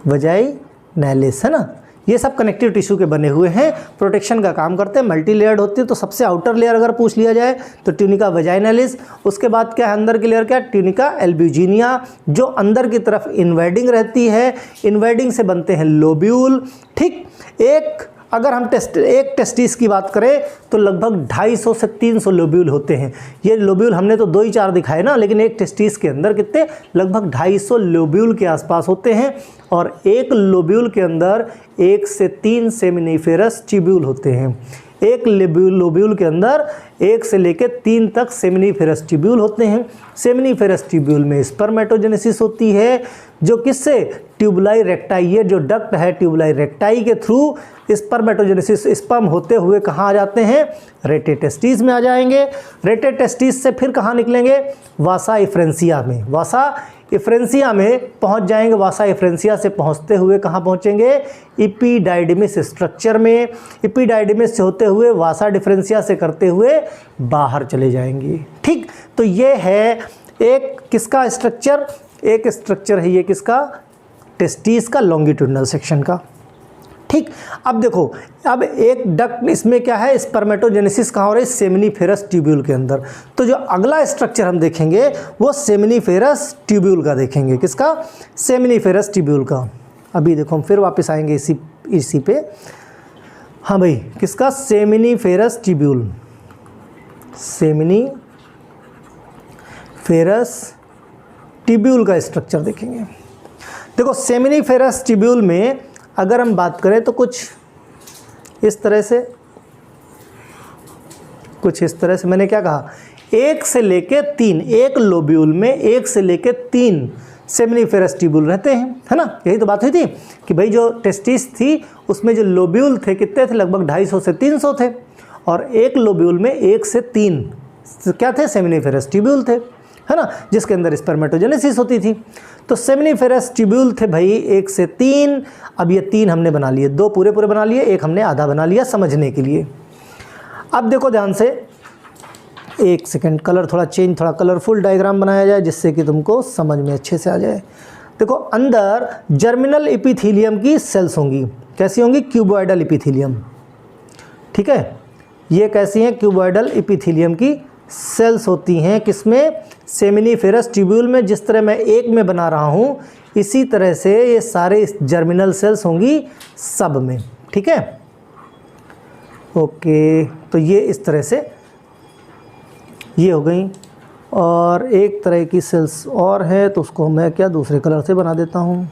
वजाइनैलिस, है ना। ये सब कनेक्टिव टिश्यू के बने हुए हैं, प्रोटेक्शन का काम करते हैं, मल्टी लेयर्ड होती है। तो सबसे आउटर लेयर अगर पूछ लिया जाए तो ट्यूनिका वजाइनैलिस। उसके बाद क्या है, अंदर की लेयर क्या है, ट्यूनिका एल्ब्यूजिनिया, जो अंदर की तरफ इन्वेडिंग रहती है। इन्वेडिंग से बनते हैं लोब्यूल, ठीक। एक अगर हम एक टेस्टिस की बात करें तो लगभग 250 से 300 लोब्यूल होते हैं। ये लोब्यूल हमने तो 2 ही 4 दिखाए ना, लेकिन एक टेस्टिस के अंदर कितने, लगभग 250 लोब्यूल के आसपास होते हैं। और एक लोब्यूल के अंदर 1 से 3 सेमिनिफेरस ट्यूब्यूल होते हैं। एक लोब्यूल के अंदर 1 से लेकर 3 तक सेमिनिफेरस ट्यूब्यूल होते हैं। सेमिनिफेरस ट्यूब्यूल में स्पर्मेटोजेनेसिस होती है, जो किससे, ट्यूबुलाई रेक्टाई, ये जो डक्ट है ट्यूबुलाई रेक्टाई के थ्रू स्पर्मेटोजेनेसिस, स्पर्म होते हुए कहाँ आ जाते हैं, रेटे टेस्टिस में आ जाएंगे। रेटे टेस्टिस से फिर कहाँ निकलेंगे, वासा इफ्रेंसिया में। वासा इफ्रेंसिया में पहुंच जाएंगे, वासा इफ्रेंसिया से पहुंचते हुए कहाँ पहुंचेंगे, एपिडाइडिमिस स्ट्रक्चर में। एपिडाइडिमिस से होते हुए वासा डिफरेंसिया से करते हुए बाहर चले जाएंगे, ठीक। तो ये है एक किसका स्ट्रक्चर, एक स्ट्रक्चर है ये किसका, टेस्टिस का, लॉन्गिट्यूडनल सेक्शन का, ठीक। अब देखो, अब एक डक्ट इसमें क्या है, स्पर्मेटोजेनेसिस कहाँ हो रही है, सेमिनिफेरस ट्यूब्यूल के अंदर। तो जो अगला स्ट्रक्चर हम देखेंगे वो सेमिनिफेरस ट्यूब्यूल का देखेंगे। किसका, सेमिनिफेरस ट्यूब्यूल का। अभी देखो हम फिर वापस आएंगे इसी पे। हाँ भाई, किसका, सेमिनिफेरस ट्यूब्यूल, सेमिनिफेरस ट्यूब्यूल का स्ट्रक्चर देखेंगे। देखो सेमिनिफेरस ट्यूब्यूल में अगर हम बात करें तो कुछ इस तरह से, मैंने क्या कहा, 1 से लेके 3, एक लोब्यूल में 1 से लेके 3 सेमिनिफेरस ट्यूब्यूल रहते हैं, है ना। यही तो बात हुई थी कि भाई जो टेस्टिस थी उसमें जो लोब्यूल थे कितने थे, लगभग 250 से 300 थे। और एक लोब्यूल में 1 से 3 क्या थे, सेमिनिफेरस ट्यूब्यूल थे, है ना, जिसके अंदर स्पर्मेटोजेनेसिस होती थी। तो सेमिनिफेरस ट्यूब्यूल थे भाई 1 से 3। अब ये 3 हमने बना लिए, 2 पूरे बना लिए, 1 हमने आधा बना लिया समझने के लिए। अब देखो ध्यान से, एक सेकंड, कलर थोड़ा चेंज, थोड़ा कलरफुल डायग्राम बनाया जाए जिससे कि तुमको समझ में अच्छे से आ जाए। देखो अंदर जर्मिनल एपिथेलियम की सेल्स होंगी, कैसी होंगी, क्यूबॉइडल एपिथेलियम, ठीक है। ये कैसी हैं, क्यूबॉइडल एपिथेलियम की सेल्स होती हैं, किसमें, सेमिनिफेरस ट्यूब्यूल में। जिस तरह मैं एक में बना रहा हूँ इसी तरह से ये सारे जर्मिनल सेल्स होंगी सब में, ठीक है। ओके, तो ये इस तरह से ये हो गई। और एक तरह की सेल्स और है तो उसको मैं क्या दूसरे कलर से बना देता हूँ।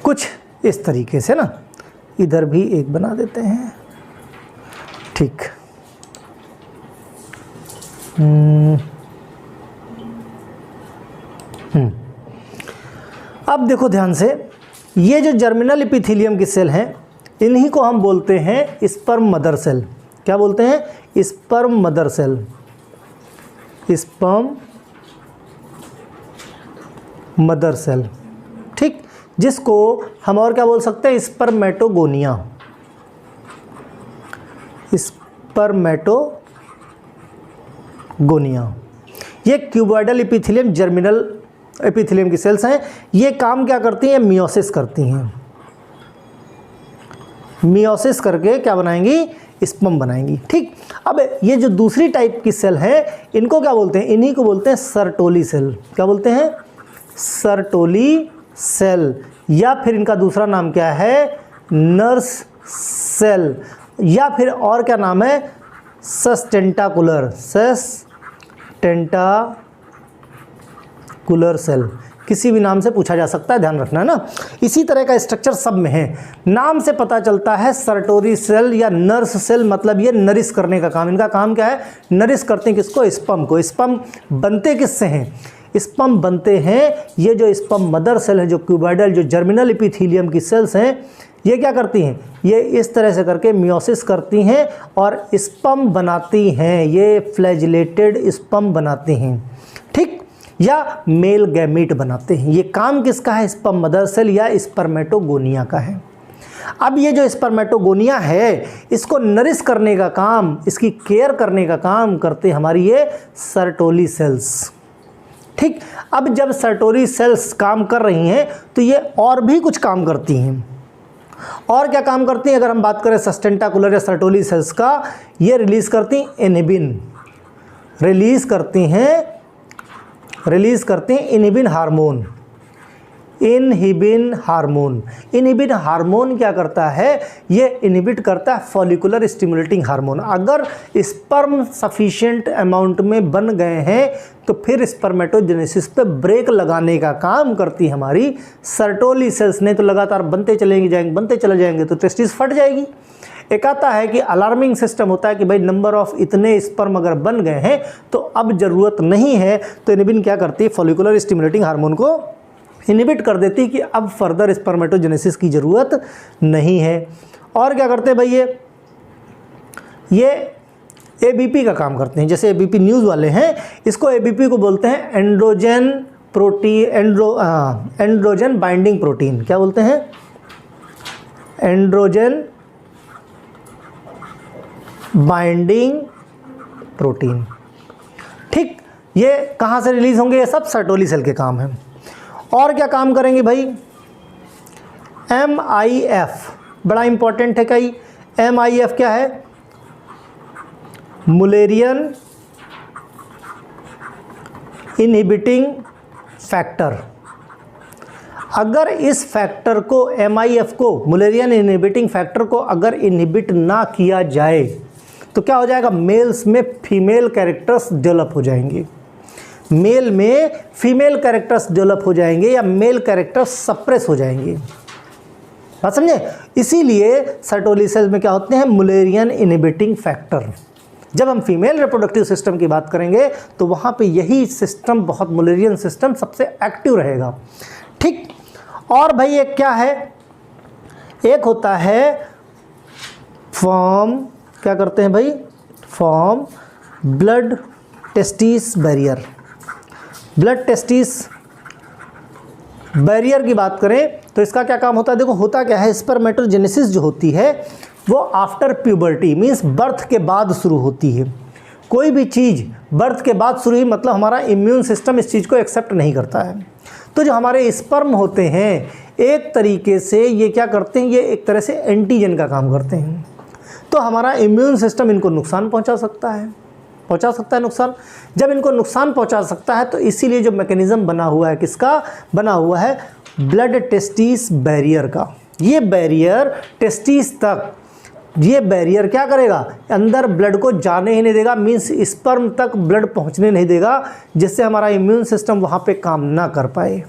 कुछ इस तरीके से ना, इधर भी एक बना देते हैं, ठीक। अब देखो ध्यान से, ये जो जर्मिनल एपिथेलियम की सेल हैं, इन्हीं को हम बोलते हैं स्पर्म मदर सेल। क्या बोलते हैं? Sperm mother cell, sperm mother cell, ठीक। जिसको हम और क्या बोल सकते हैं? Spermatogonia, spermatogonia. ये क्यूबॉइडल एपिथेलियम जर्मिनल एपिथेलियम की सेल्स हैं। ये काम क्या करती हैं? मियोसिस करती हैं। मियोसिस करके क्या बनाएंगी? स्पर्म बनाएंगी, ठीक। अब ये जो दूसरी टाइप की सेल है, इनको क्या बोलते हैं? इन्हीं को बोलते हैं सर्टोली सेल। क्या बोलते हैं? सर्टोली सेल, या फिर इनका दूसरा नाम क्या है? नर्स सेल, या फिर और क्या नाम है? सस्टेंटाकुलर, सस्टेंटाकुलर सेल, किसी भी नाम से पूछा जा सकता है, ध्यान रखना है ना। इसी तरह का स्ट्रक्चर सब में है। नाम से पता चलता है सर्टोरी सेल या नर्स सेल, मतलब ये नरिश करने का काम, इनका काम क्या है? नरिश करते हैं किसको? स्पर्म को। स्पर्म बनते किससे हैं? स्पर्म बनते हैं, ये जो स्पर्म मदर सेल है, जो क्यूबॉइडल, जो जर्मिनल एपिथेलियम की सेल्स हैं, ये क्या करती हैं? ये इस तरह से करके मियोसिस करती हैं और स्पर्म बनाती हैं। ये फ्लैजिलेटेड स्पर्म बनाती हैं, ठीक, या मेल गैमीट बनाते हैं। ये काम किसका है? स्पर्म मदर सेल या स्पर्मेटोगोनिया का है। अब ये जो स्पर्मेटोगोनिया है, इसको नरिश करने का काम, इसकी केयर करने का काम करते हमारी ये सर्टोली सेल्स, ठीक। अब जब सर्टोली सेल्स काम कर रही हैं, तो ये और भी कुछ काम करती हैं। और क्या काम करती हैं? अगर हम बात करें सस्टेंटाकुलर या सर्टोली सेल्स का, ये रिलीज करती हैं इनहिबिन, रिलीज करती हैं इनहिबिन हार्मोन। इनहिबिन हार्मोन क्या करता है? ये इनहिबिट करता है फॉलिकुलर स्टिमुलेटिंग हार्मोन। अगर स्पर्म सफिशिएंट अमाउंट में बन गए हैं, तो फिर स्पर्मेटोजेनेसिस पे ब्रेक लगाने का काम करती हमारी सर्टोली सेल्स। नहीं तो लगातार बनते चले जाएंगे तो टेस्टिस फट जाएगी। एक आता है कि अलार्मिंग सिस्टम होता है कि भाई नंबर ऑफ इतने स्पर्म अगर बन गए हैं तो अब ज़रूरत नहीं है, तो इनहिबिन क्या करती है? फॉलिकुलर स्टिमुलेटिंग हार्मोन को इनहिबिट कर देती है कि अब फर्दर स्पर्मेटोजेनेसिस की ज़रूरत नहीं है। और क्या करते हैं भाई? ये एबीपी का काम करते हैं। जैसे एबीपी न्यूज़ वाले हैं, इसको एबीपी को बोलते हैं androgen protein, androgen binding protein. क्या बोलते हैं? एंड्रोजन बाइंडिंग प्रोटीन, ठीक। ये कहाँ से रिलीज होंगे? ये सब सर्टोली सेल के काम है। और क्या काम करेंगे भाई? MIF बड़ा इंपॉर्टेंट है। कई MIF क्या है? Mullerian inhibiting factor. अगर इस फैक्टर को, MIF को, मुलेरियन इनहिबिटिंग फैक्टर को अगर इनहिबिट ना किया जाए तो क्या हो जाएगा? मेल्स में फीमेल कैरेक्टर्स डेवलप हो जाएंगे, मेल में फीमेल कैरेक्टर्स डेवलप हो जाएंगे, या मेल कैरेक्टर्स सप्रेस हो जाएंगे। बात समझे? इसीलिए सर्टोली सेल्स में क्या होते हैं? Mullerian inhibiting factor. जब हम फीमेल रिप्रोडक्टिव सिस्टम की बात करेंगे तो वहाँ पे यही सिस्टम, बहुत मुलेरियन सिस्टम सबसे एक्टिव रहेगा, ठीक। और भाई एक क्या है? एक होता है फॉर्म, क्या करते हैं भाई? Form blood testis barrier. Blood testis barrier की बात करें तो इसका क्या काम होता है? देखो होता क्या है, स्पर्मेटोजेनेसिस जो होती है वो आफ्टर प्यूबर्टी मीन्स बर्थ के बाद शुरू होती है। कोई भी चीज़ बर्थ के बाद शुरू हुई मतलब हमारा इम्यून सिस्टम इस चीज़ को एक्सेप्ट नहीं करता है। तो जो हमारे स्पर्म होते हैं एक तरीके से ये क्या करते हैं, ये एक तरह से एंटीजन का काम करते हैं। तो हमारा इम्यून सिस्टम इनको नुकसान पहुंचा सकता है नुकसान। जब इनको नुकसान पहुंचा सकता है तो इसीलिए जो मैकेनिज्म बना हुआ है, किसका बना हुआ है? ब्लड टेस्टिस बैरियर का। ये बैरियर टेस्टिस तक, ये बैरियर क्या करेगा? अंदर ब्लड को जाने ही नहीं देगा, मीन्स स्पर्म तक ब्लड पहुंचने नहीं देगा, जिससे हमारा इम्यून सिस्टम वहाँ पे काम ना कर पाए।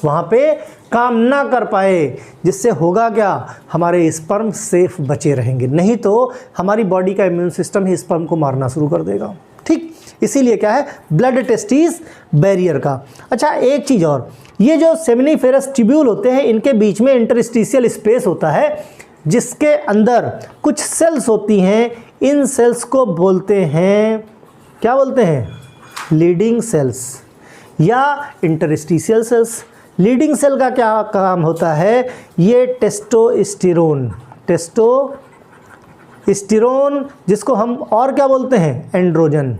वहाँ पे काम ना कर पाए, जिससे होगा क्या, हमारे स्पर्म सेफ बचे रहेंगे, नहीं तो हमारी बॉडी का इम्यून सिस्टम ही स्पर्म को मारना शुरू कर देगा। ठीक, इसीलिए क्या है, ब्लड टेस्टिस बैरियर का। अच्छा, एक चीज़ और, ये जो सेमिनिफेरस ट्यूब्यूल होते हैं, इनके बीच में इंटरस्टिशियल स्पेस होता है, जिसके अंदर कुछ सेल्स होती हैं। इन सेल्स को बोलते हैं, क्या बोलते हैं, लीडिंग सेल्स या इंटरस्टिशियल सेल्स। लीडिंग सेल का क्या काम होता है, ये टेस्टोस्टेरोन जिसको हम और क्या बोलते हैं, एंड्रोजन,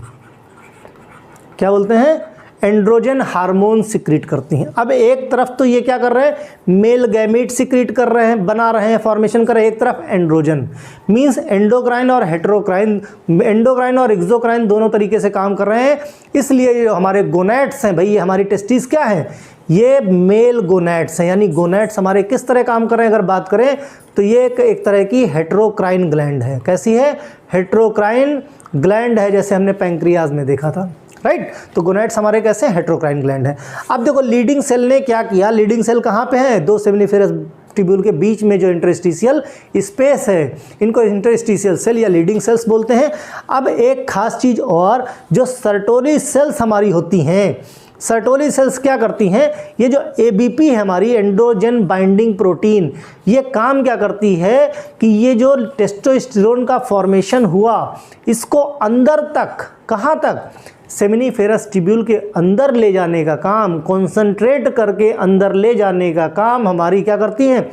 क्या बोलते हैं, एंड्रोजन हार्मोन सिक्रीट करती हैं। अब एक तरफ तो ये क्या कर रहे हैं, मेल गैमीट सिक्रीट कर रहे हैं, बना रहे हैं, फॉर्मेशन कर रहे हैं, एक तरफ एंड्रोजन मींस एंडोक्राइन और हेटेरोक्राइन, एंडोक्राइन और एक्सोक्राइन दोनों तरीके से काम कर रहे हैं। इसलिए ये हमारे गोनैड्स हैं भाई, ये हमारी टेस्टिस क्या है, ये मेल गोनैड्स हैं, यानी गोनैड्स हमारे किस तरह काम कर रहे हैं, अगर बात करें तो ये एक तरह की हेटेरोक्राइन ग्लैंड है। कैसी है, हेटेरोक्राइन ग्लैंड है, जैसे हमने पैंक्रियाज में देखा था, राइट। तो गोनैड्स हमारे कैसे, हेटेरोक्राइन ग्लैंड है। अब देखो लीडिंग सेल ने क्या किया, लीडिंग सेल कहाँ पे है, दो सेमिनिफेरस ट्यूब्यूल के बीच में जो इंटरस्टिशियल स्पेस है, इनको इंटरस्टिशियल सेल या लीडिंग सेल्स बोलते हैं। अब एक खास चीज़ और, जो सर्टोली सेल्स हमारी होती हैं, सर्टोली सेल्स क्या करती हैं, ये जो एबीपी है हमारी, एंड्रोजन बाइंडिंग प्रोटीन, ये काम क्या करती है कि ये जो टेस्टोस्टेरोन का फॉर्मेशन हुआ, इसको अंदर तक, कहाँ तक, सेमिनिफेरस ट्यूब्यूल के अंदर ले जाने का काम, कॉन्सेंट्रेट करके अंदर ले जाने का काम हमारी क्या करती हैं,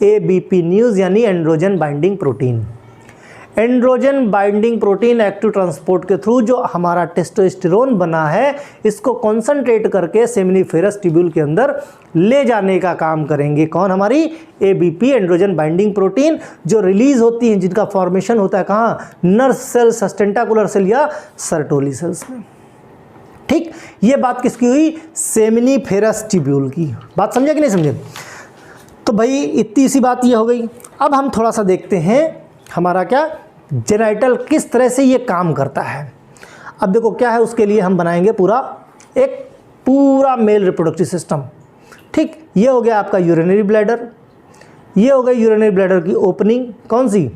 एबीपी न्यूज़ यानी androgen binding protein. Androgen binding protein active transport के थ्रू जो हमारा टेस्टोस्टेरोन बना है, इसको कॉन्सेंट्रेट करके सेमिनिफेरस ट्यूब्यूल के अंदर ले जाने का काम करेंगे। कौन, हमारी एबीपी एंड्रोजन बाइंडिंग प्रोटीन, जो रिलीज होती हैं, जिनका फॉर्मेशन होता है कहाँ, नर्व सेल, सस्टेंटाकुलर सेल या सर्टोली सेल्स में। ठीक, ये बात किसकी हुई, सेमिनिफेरस ट्यूब्यूल की। बात समझे कि नहीं समझे। तो भाई इतनी सी बात ये हो गई। अब हम थोड़ा सा देखते हैं हमारा क्या, जेनाइटल किस तरह से ये काम करता है। अब देखो क्या है, उसके लिए हम बनाएंगे पूरा मेल रिप्रोडक्टिव सिस्टम। ठीक, ये हो गया आपका यूरिनरी ब्लैडर, ये हो गई यूरिनरी ब्लैडर की ओपनिंग, कौन सी,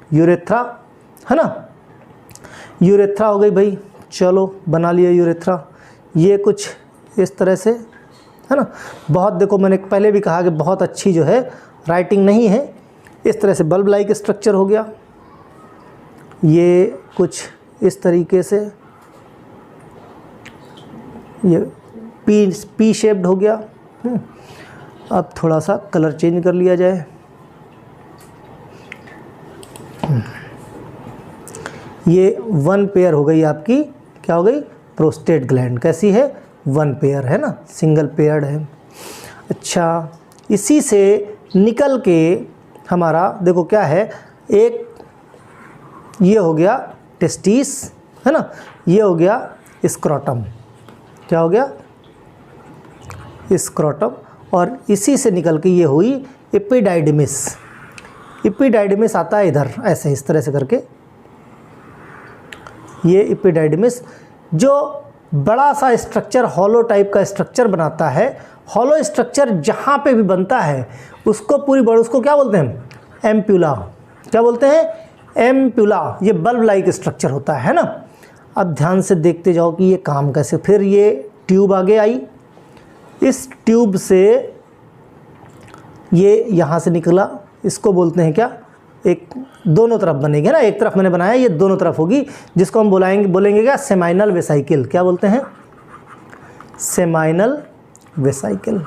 यूरेथ्रा, है ना, यूरेथ्रा हो गई भाई, चलो बना लिया यूरेथ्रा। ये कुछ इस तरह से, है ना, बहुत देखो मैंने पहले भी कहा कि बहुत अच्छी जो है राइटिंग नहीं है। इस तरह से बल्ब लाइक स्ट्रक्चर हो गया, ये कुछ इस तरीके से, ये पी शेप्ड हो गया। अब थोड़ा सा कलर चेंज कर लिया जाए। ये वन पेयर हो गई आपकी, क्या हो गई, प्रोस्टेट ग्लैंड। कैसी है, वन पेयर है ना, सिंगल पेयर्ड है। अच्छा, इसी से निकल के हमारा देखो क्या है, एक ये हो गया टेस्टिस, है ना, ये हो गया स्क्रोटम, क्या हो गया, स्क्रोटम, और इसी से निकल के ये हुई एपिडाइडिमिस। एपिडाइडिमिस आता है इधर ऐसे, इस तरह से करके, ये एपिडाइडिमिस जो बड़ा सा स्ट्रक्चर, हॉलो टाइप का स्ट्रक्चर बनाता है। हॉलो स्ट्रक्चर जहाँ पे भी बनता है उसको पूरी बॉडी, उसको क्या बोलते हैं, एम्प्यूला। क्या बोलते हैं, एम्प्यूला। ये बल्ब लाइक स्ट्रक्चर होता है ना। अब ध्यान से देखते जाओ कि ये काम कैसे। फिर ये ट्यूब आगे आई, इस ट्यूब से ये यहाँ से निकला, इसको बोलते हैं क्या, एक दोनों तरफ बनेगी ना, एक तरफ मैंने बनाया, ये दोनों तरफ होगी, जिसको हम बोलेंगे क्या, सेमाइनल वेसाइकिल। क्या बोलते हैं, सेमाइनल वेसाइकिल।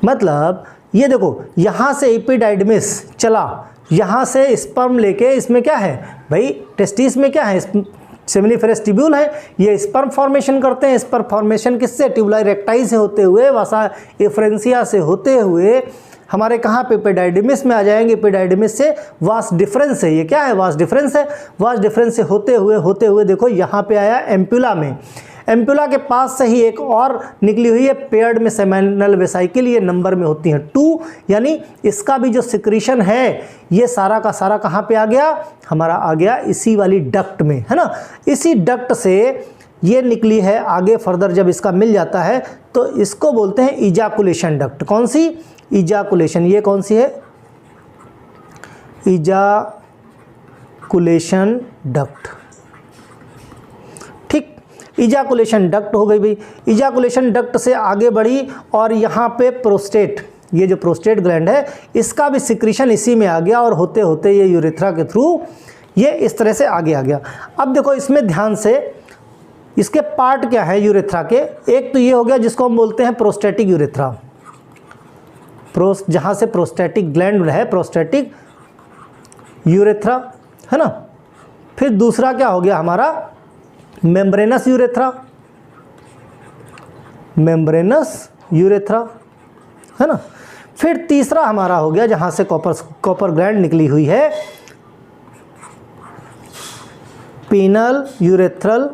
मतलब ये देखो, यहाँ से एपिडाइडिमिस चला, यहाँ से स्पर्म लेके, इसमें क्या है भाई, टेस्टिस में क्या है, सेमिनिफेरस ट्यूब्यूल है, ये स्पर्म फॉर्मेशन करते हैं। स्पर्म फॉर्मेशन किससे, ट्यूबुलाई रेक्टाई से होते हुए, वासा एफ्रेंसिया से होते हुए हमारे कहाँ पे, एपिडाइडिमिस में आ जाएंगे। एपिडाइडिमिस से वास डिफरेंस है, ये क्या है, वास डिफरेंस है। वास डिफरेंस से होते हुए देखो यहाँ पे आया एम्प्यूला में। एम्प्यूला के पास से ही एक और निकली हुई है पेयर्ड में सेमाइनल वेसाइकिल, ये नंबर में होती हैं 2, यानी इसका भी जो सिक्रीशन है ये सारा का सारा कहाँ पे आ गया, हमारा आ गया इसी वाली डक्ट में, है ना। इसी डक्ट से ये निकली है, आगे फर्दर जब इसका मिल जाता है तो इसको बोलते हैं इजाकुलेशन डक्ट। कौन सी? इजाकुलेशन। ये कौन सी है? Ejaculation duct. ठीक, इजाकुलेशन डक्ट हो गई भाई। इजाकुलेशन डक्ट से आगे बढ़ी और यहाँ पे प्रोस्टेट, ये जो प्रोस्टेट ग्लैंड है इसका भी सिक्रीशन इसी में आ गया और होते होते ये यूरेथ्रा के थ्रू ये इस तरह से आगे आ गया। अब देखो इसमें ध्यान से, इसके पार्ट क्या है यूरेथ्रा के? एक तो ये हो गया जिसको हम बोलते हैं प्रोस्टेटिक यूरेथ्रा, जहाँ से प्रोस्टेटिक ग्लैंड है, प्रोस्टेटिक यूरेथ्रा, है ना। फिर दूसरा क्या हो गया हमारा? मेम्ब्रेनस यूरेथ्रा, मेम्ब्रेनस यूरेथ्रा, है ना। फिर तीसरा हमारा हो गया जहाँ से कॉपर ग्लैंड निकली हुई है, पीनल यूरेथ्रल,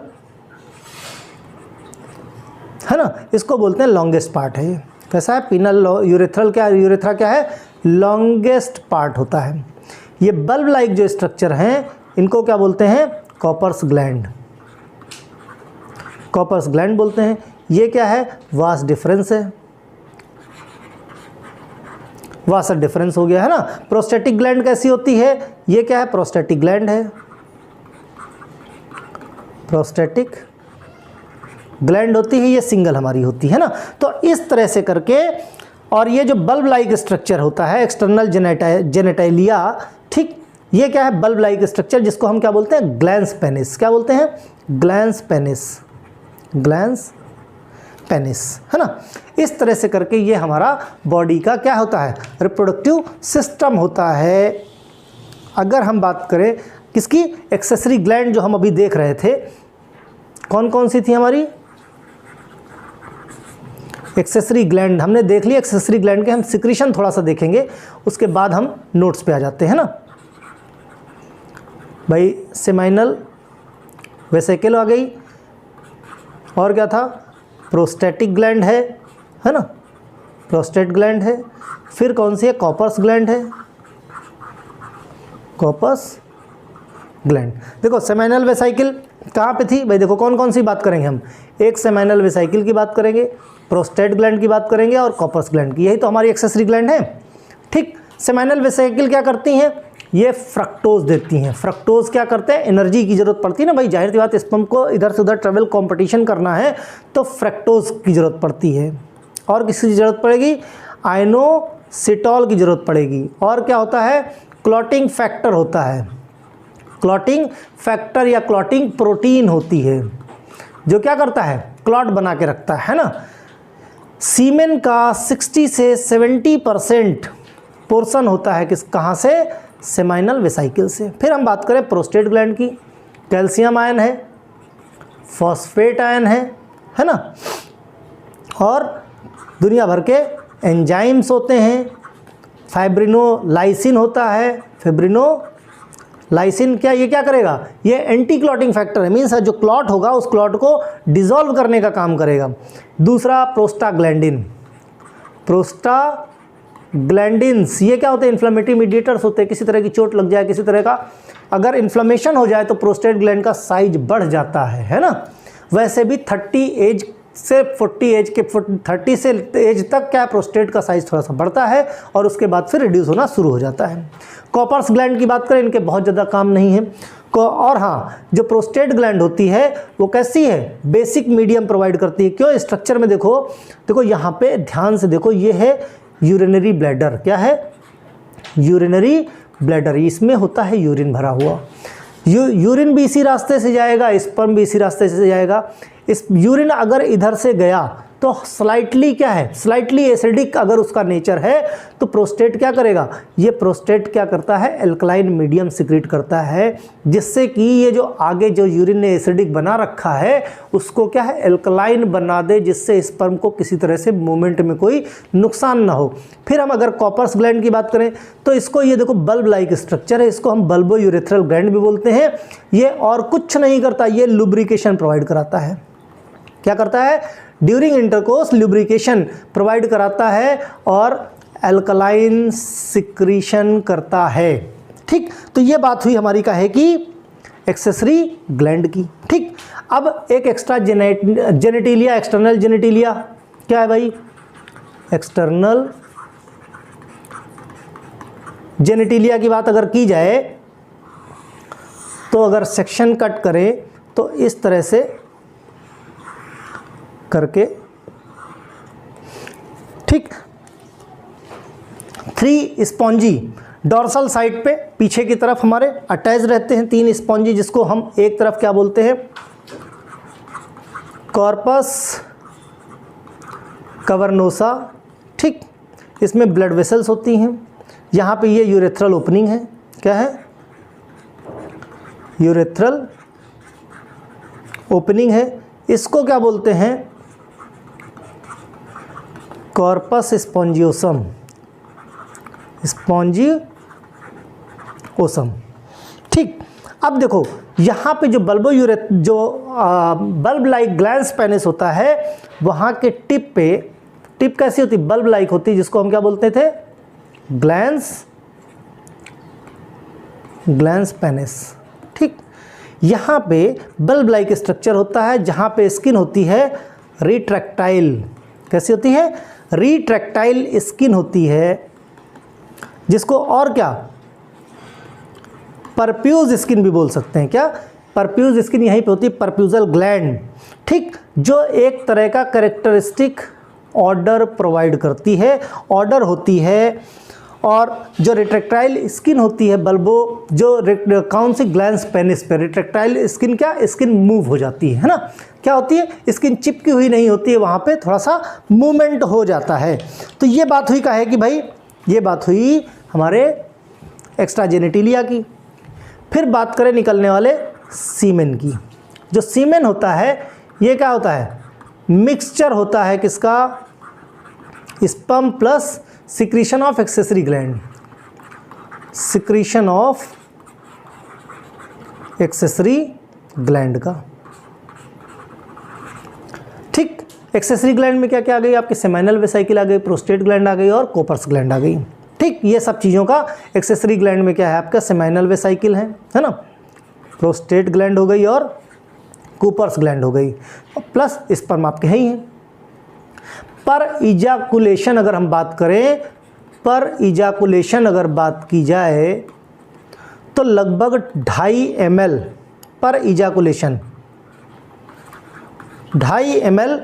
है ना। इसको बोलते हैं लॉन्गेस्ट पार्ट है ये। कैसा है? Penal urethral. क्या यूरेथ्रा क्या है? लॉन्गेस्ट पार्ट होता है। ये बल्ब लाइक जो स्ट्रक्चर हैं इनको क्या बोलते हैं? कॉपर्स ग्लैंड, कॉपर्स ग्लैंड बोलते हैं। ये क्या है? वास डिफरेंस है, वासर डिफरेंस हो गया, है ना। प्रोस्टेटिक ग्लैंड कैसी होती है? ये क्या है? प्रोस्टेटिक ग्लैंड है, प्रोस्टेटिक ग्लैंड होती है, ये सिंगल हमारी होती है ना। तो इस तरह से करके, और ये जो बल्ब लाइक स्ट्रक्चर होता है एक्सटर्नल जेनेटाइलिया, ठीक, ये क्या है? बल्ब लाइक स्ट्रक्चर, जिसको हम क्या बोलते हैं? Glans penis. क्या बोलते हैं? ग्लैंस पेनिस, ग्लैंस पेनिस, है ना। इस तरह से करके ये हमारा बॉडी का क्या होता है? रिप्रोडक्टिव सिस्टम होता है। अगर हम बात करें किसकी? एक्सेसरी ग्लैंड जो हम अभी देख रहे थे, कौन कौन सी थी हमारी? एक्सेसरी ग्लैंड हमने देख ली। एक्सेसरी ग्लैंड के हम सिक्रीशन थोड़ा सा देखेंगे, उसके बाद हम नोट्स पे आ जाते हैं ना भाई। सेमाइनल वेसिकल आ गई, और क्या था? प्रोस्टेटिक ग्लैंड है ना, प्रोस्टेट ग्लैंड है। फिर कौन सी है? कॉपर्स ग्लैंड है, कॉपर्स ग्लैंड। देखो सेमाइनल वेसिकल कहाँ पे थी भाई? देखो कौन कौन सी बात करेंगे हम? एक सेमाइनल वेसिकल की बात करेंगे, प्रोस्टेट ग्लैंड की बात करेंगे और कॉपर्स ग्लैंड की। यही तो हमारी एक्सेसरी ग्लैंड है, ठीक। सेमाइनल वेसिकल क्या करती हैं? ये फ्रक्टोज देती हैं। फ्रक्टोज क्या करते हैं? एनर्जी की ज़रूरत पड़ती है ना भाई, जाहिर सी बात, स्पर्म को इधर से उधर ट्रेवल कंपटीशन करना है तो फ्रक्टोज की ज़रूरत पड़ती है। और किसकी ज़रूरत पड़ेगी? आइनोसिटॉल की ज़रूरत पड़ेगी। और क्या होता है? क्लॉटिंग फैक्टर होता है, क्लॉटिंग फैक्टर या क्लॉटिंग प्रोटीन होती है, जो क्या करता है? क्लॉट बना के रखता है ना। सीमेन का 60 से 70% पोर्शन होता है कहाँ से? सेमाइनल वेसिकल से। फिर हम बात करें प्रोस्टेट ग्लैंड की, कैल्शियम आयन है, फॉस्फेट आयन है ना, और दुनिया भर के एंजाइम्स होते हैं। फाइब्रिनोलाइसिन होता है, फाइब्रिनोलाइसिन क्या, ये क्या करेगा? ये एंटी क्लॉटिंग फैक्टर है, मीन्स जो क्लॉट होगा उस क्लॉट को डिसॉल्व करने का काम करेगा। दूसरा प्रोस्टाग्लैंडिन, प्रोस्टाग्लैंडिन्स ये क्या होते हैं? इन्फ्लेमेटरी मीडिएटर्स होते हैं। किसी तरह की चोट लग जाए, किसी तरह का अगर इन्फ्लेमेशन हो जाए तो प्रोस्टेट ग्लैंड का साइज बढ़ जाता है ना। वैसे भी 30 एज से 40 एज के 30 से एज तक क्या प्रोस्टेट का साइज थोड़ा सा बढ़ता है और उसके बाद फिर रिड्यूस होना शुरू हो जाता है। कॉपर्स ग्लैंड की बात करें, इनके बहुत ज़्यादा काम नहीं है। और हाँ, जो प्रोस्टेट ग्लैंड होती है वो कैसी है? बेसिक मीडियम प्रोवाइड करती है। क्यों? स्ट्रक्चर में देखो यहाँ पे ध्यान से देखो, ये है यूरिनरी ब्लैडर। क्या है? Urinary bladder. इसमें होता है यूरिन भरा हुआ। यूरिन भी इसी रास्ते से जाएगा, स्पर्म भी इसी रास्ते से जाएगा। इस यूरिन अगर इधर से गया तो स्लाइटली क्या है? स्लाइटली एसिडिक अगर उसका नेचर है तो प्रोस्टेट क्या करेगा? ये प्रोस्टेट क्या करता है? एल्कलाइन मीडियम सिक्रीट करता है, जिससे कि ये जो आगे जो यूरिन ने एसिडिक बना रखा है उसको क्या है? एल्कलाइन बना दे, जिससे स्पर्म को किसी तरह से मूवमेंट में कोई नुकसान ना हो। फिर हम अगर कॉपर्स ग्लैंड की बात करें तो इसको, ये देखो बल्ब लाइक स्ट्रक्चर है, इसको हम बल्बो यूरेथ्रल ग्लैंड भी बोलते हैं। ये और कुछ नहीं करता, ये लुब्रिकेशन प्रोवाइड कराता है। क्या करता है? ड्यूरिंग इंटरकोर्स लुब्रिकेशन प्रोवाइड कराता है और एल्कलाइन सिक्रीशन करता है। ठीक, तो ये बात हुई हमारी का है कि एक्सेसरी ग्लैंड की। ठीक, अब एक एक्स्ट्रा जेनेटिलिया, एक्सटर्नल जेनेटिलिया क्या है भाई? एक्सटर्नल जेनेटिलिया की बात अगर की जाए तो अगर सेक्शन कट करें तो इस तरह से करके, ठीक, 3 स्पॉन्जी डॉर्सल साइड पे पीछे की तरफ हमारे अटैच रहते हैं 3 स्पॉन्जी, जिसको हम एक तरफ क्या बोलते हैं? कॉर्पस कवर्नोसा। ठीक, इसमें ब्लड वेसल्स होती हैं। यहाँ पे ये यूरेथ्रल ओपनिंग है। क्या है? यूरेथ्रल ओपनिंग है। इसको क्या बोलते हैं? Corpus spongiosum, spongiosum. ठीक, अब देखो यहाँ पे जो बल्ब लाइक ग्लैंस पेनिस होता है, वहाँ के टिप पे, टिप कैसी होती? बल्ब लाइक होती है, जिसको हम क्या बोलते थे? Glans penis. ठीक, यहाँ पे बल्ब लाइक स्ट्रक्चर होता है, जहाँ पे स्किन होती है रिट्रैक्टाइल। कैसी होती है? रिट्रैक्टाइल स्किन होती है, जिसको और क्या परफ्यूज स्किन भी बोल सकते हैं। क्या? परफ्यूज स्किन यहीं पे होती है, परफ्यूजल ग्लैंड। ठीक, जो एक तरह का कैरेक्टरिस्टिक ऑर्डर प्रोवाइड करती है, ऑर्डर होती है। और जो रिट्रैक्टाइल स्किन होती है बल्बो, जो कौन सी ग्लैंस पेनिस पे रिट्रैक्टाइल स्किन, क्या स्किन मूव हो जाती है ना? क्या होती है? स्किन चिपकी हुई नहीं होती है, वहाँ पे थोड़ा सा मूवमेंट हो जाता है। तो ये बात हुई, कहा है कि भाई ये बात हुई हमारे एक्स्ट्रा जेनेटिलिया की। फिर बात करें निकलने वाले सीमेन की। जो सीमेन होता है ये क्या होता है? मिक्सचर होता है किसका? Sperm plus secretion of accessory gland, secretion of accessory gland का। ठीक, एक्सेसरी ग्लैंड में क्या क्या आ गई? आपकी सेमाइनल वेसाइकिल आ गई, प्रोस्टेट ग्लैंड आ गई और कोपर्स ग्लैंड आ गई। ठीक, ये सब चीज़ों का एक्सेसरी ग्लैंड में क्या है? आपका सेमाइनल वेसाइकिल है ना, प्रोस्टेट ग्लैंड हो गई और कूपर्स ग्लैंड हो गई, प्लस स्पर्म आपके हैं ही हैं। पर इजाकुलेशन अगर हम बात करें, पर इजाकुलेशन अगर बात की जाए तो लगभग 2.5 ml पर इजाकुलेशन, 2.5 ml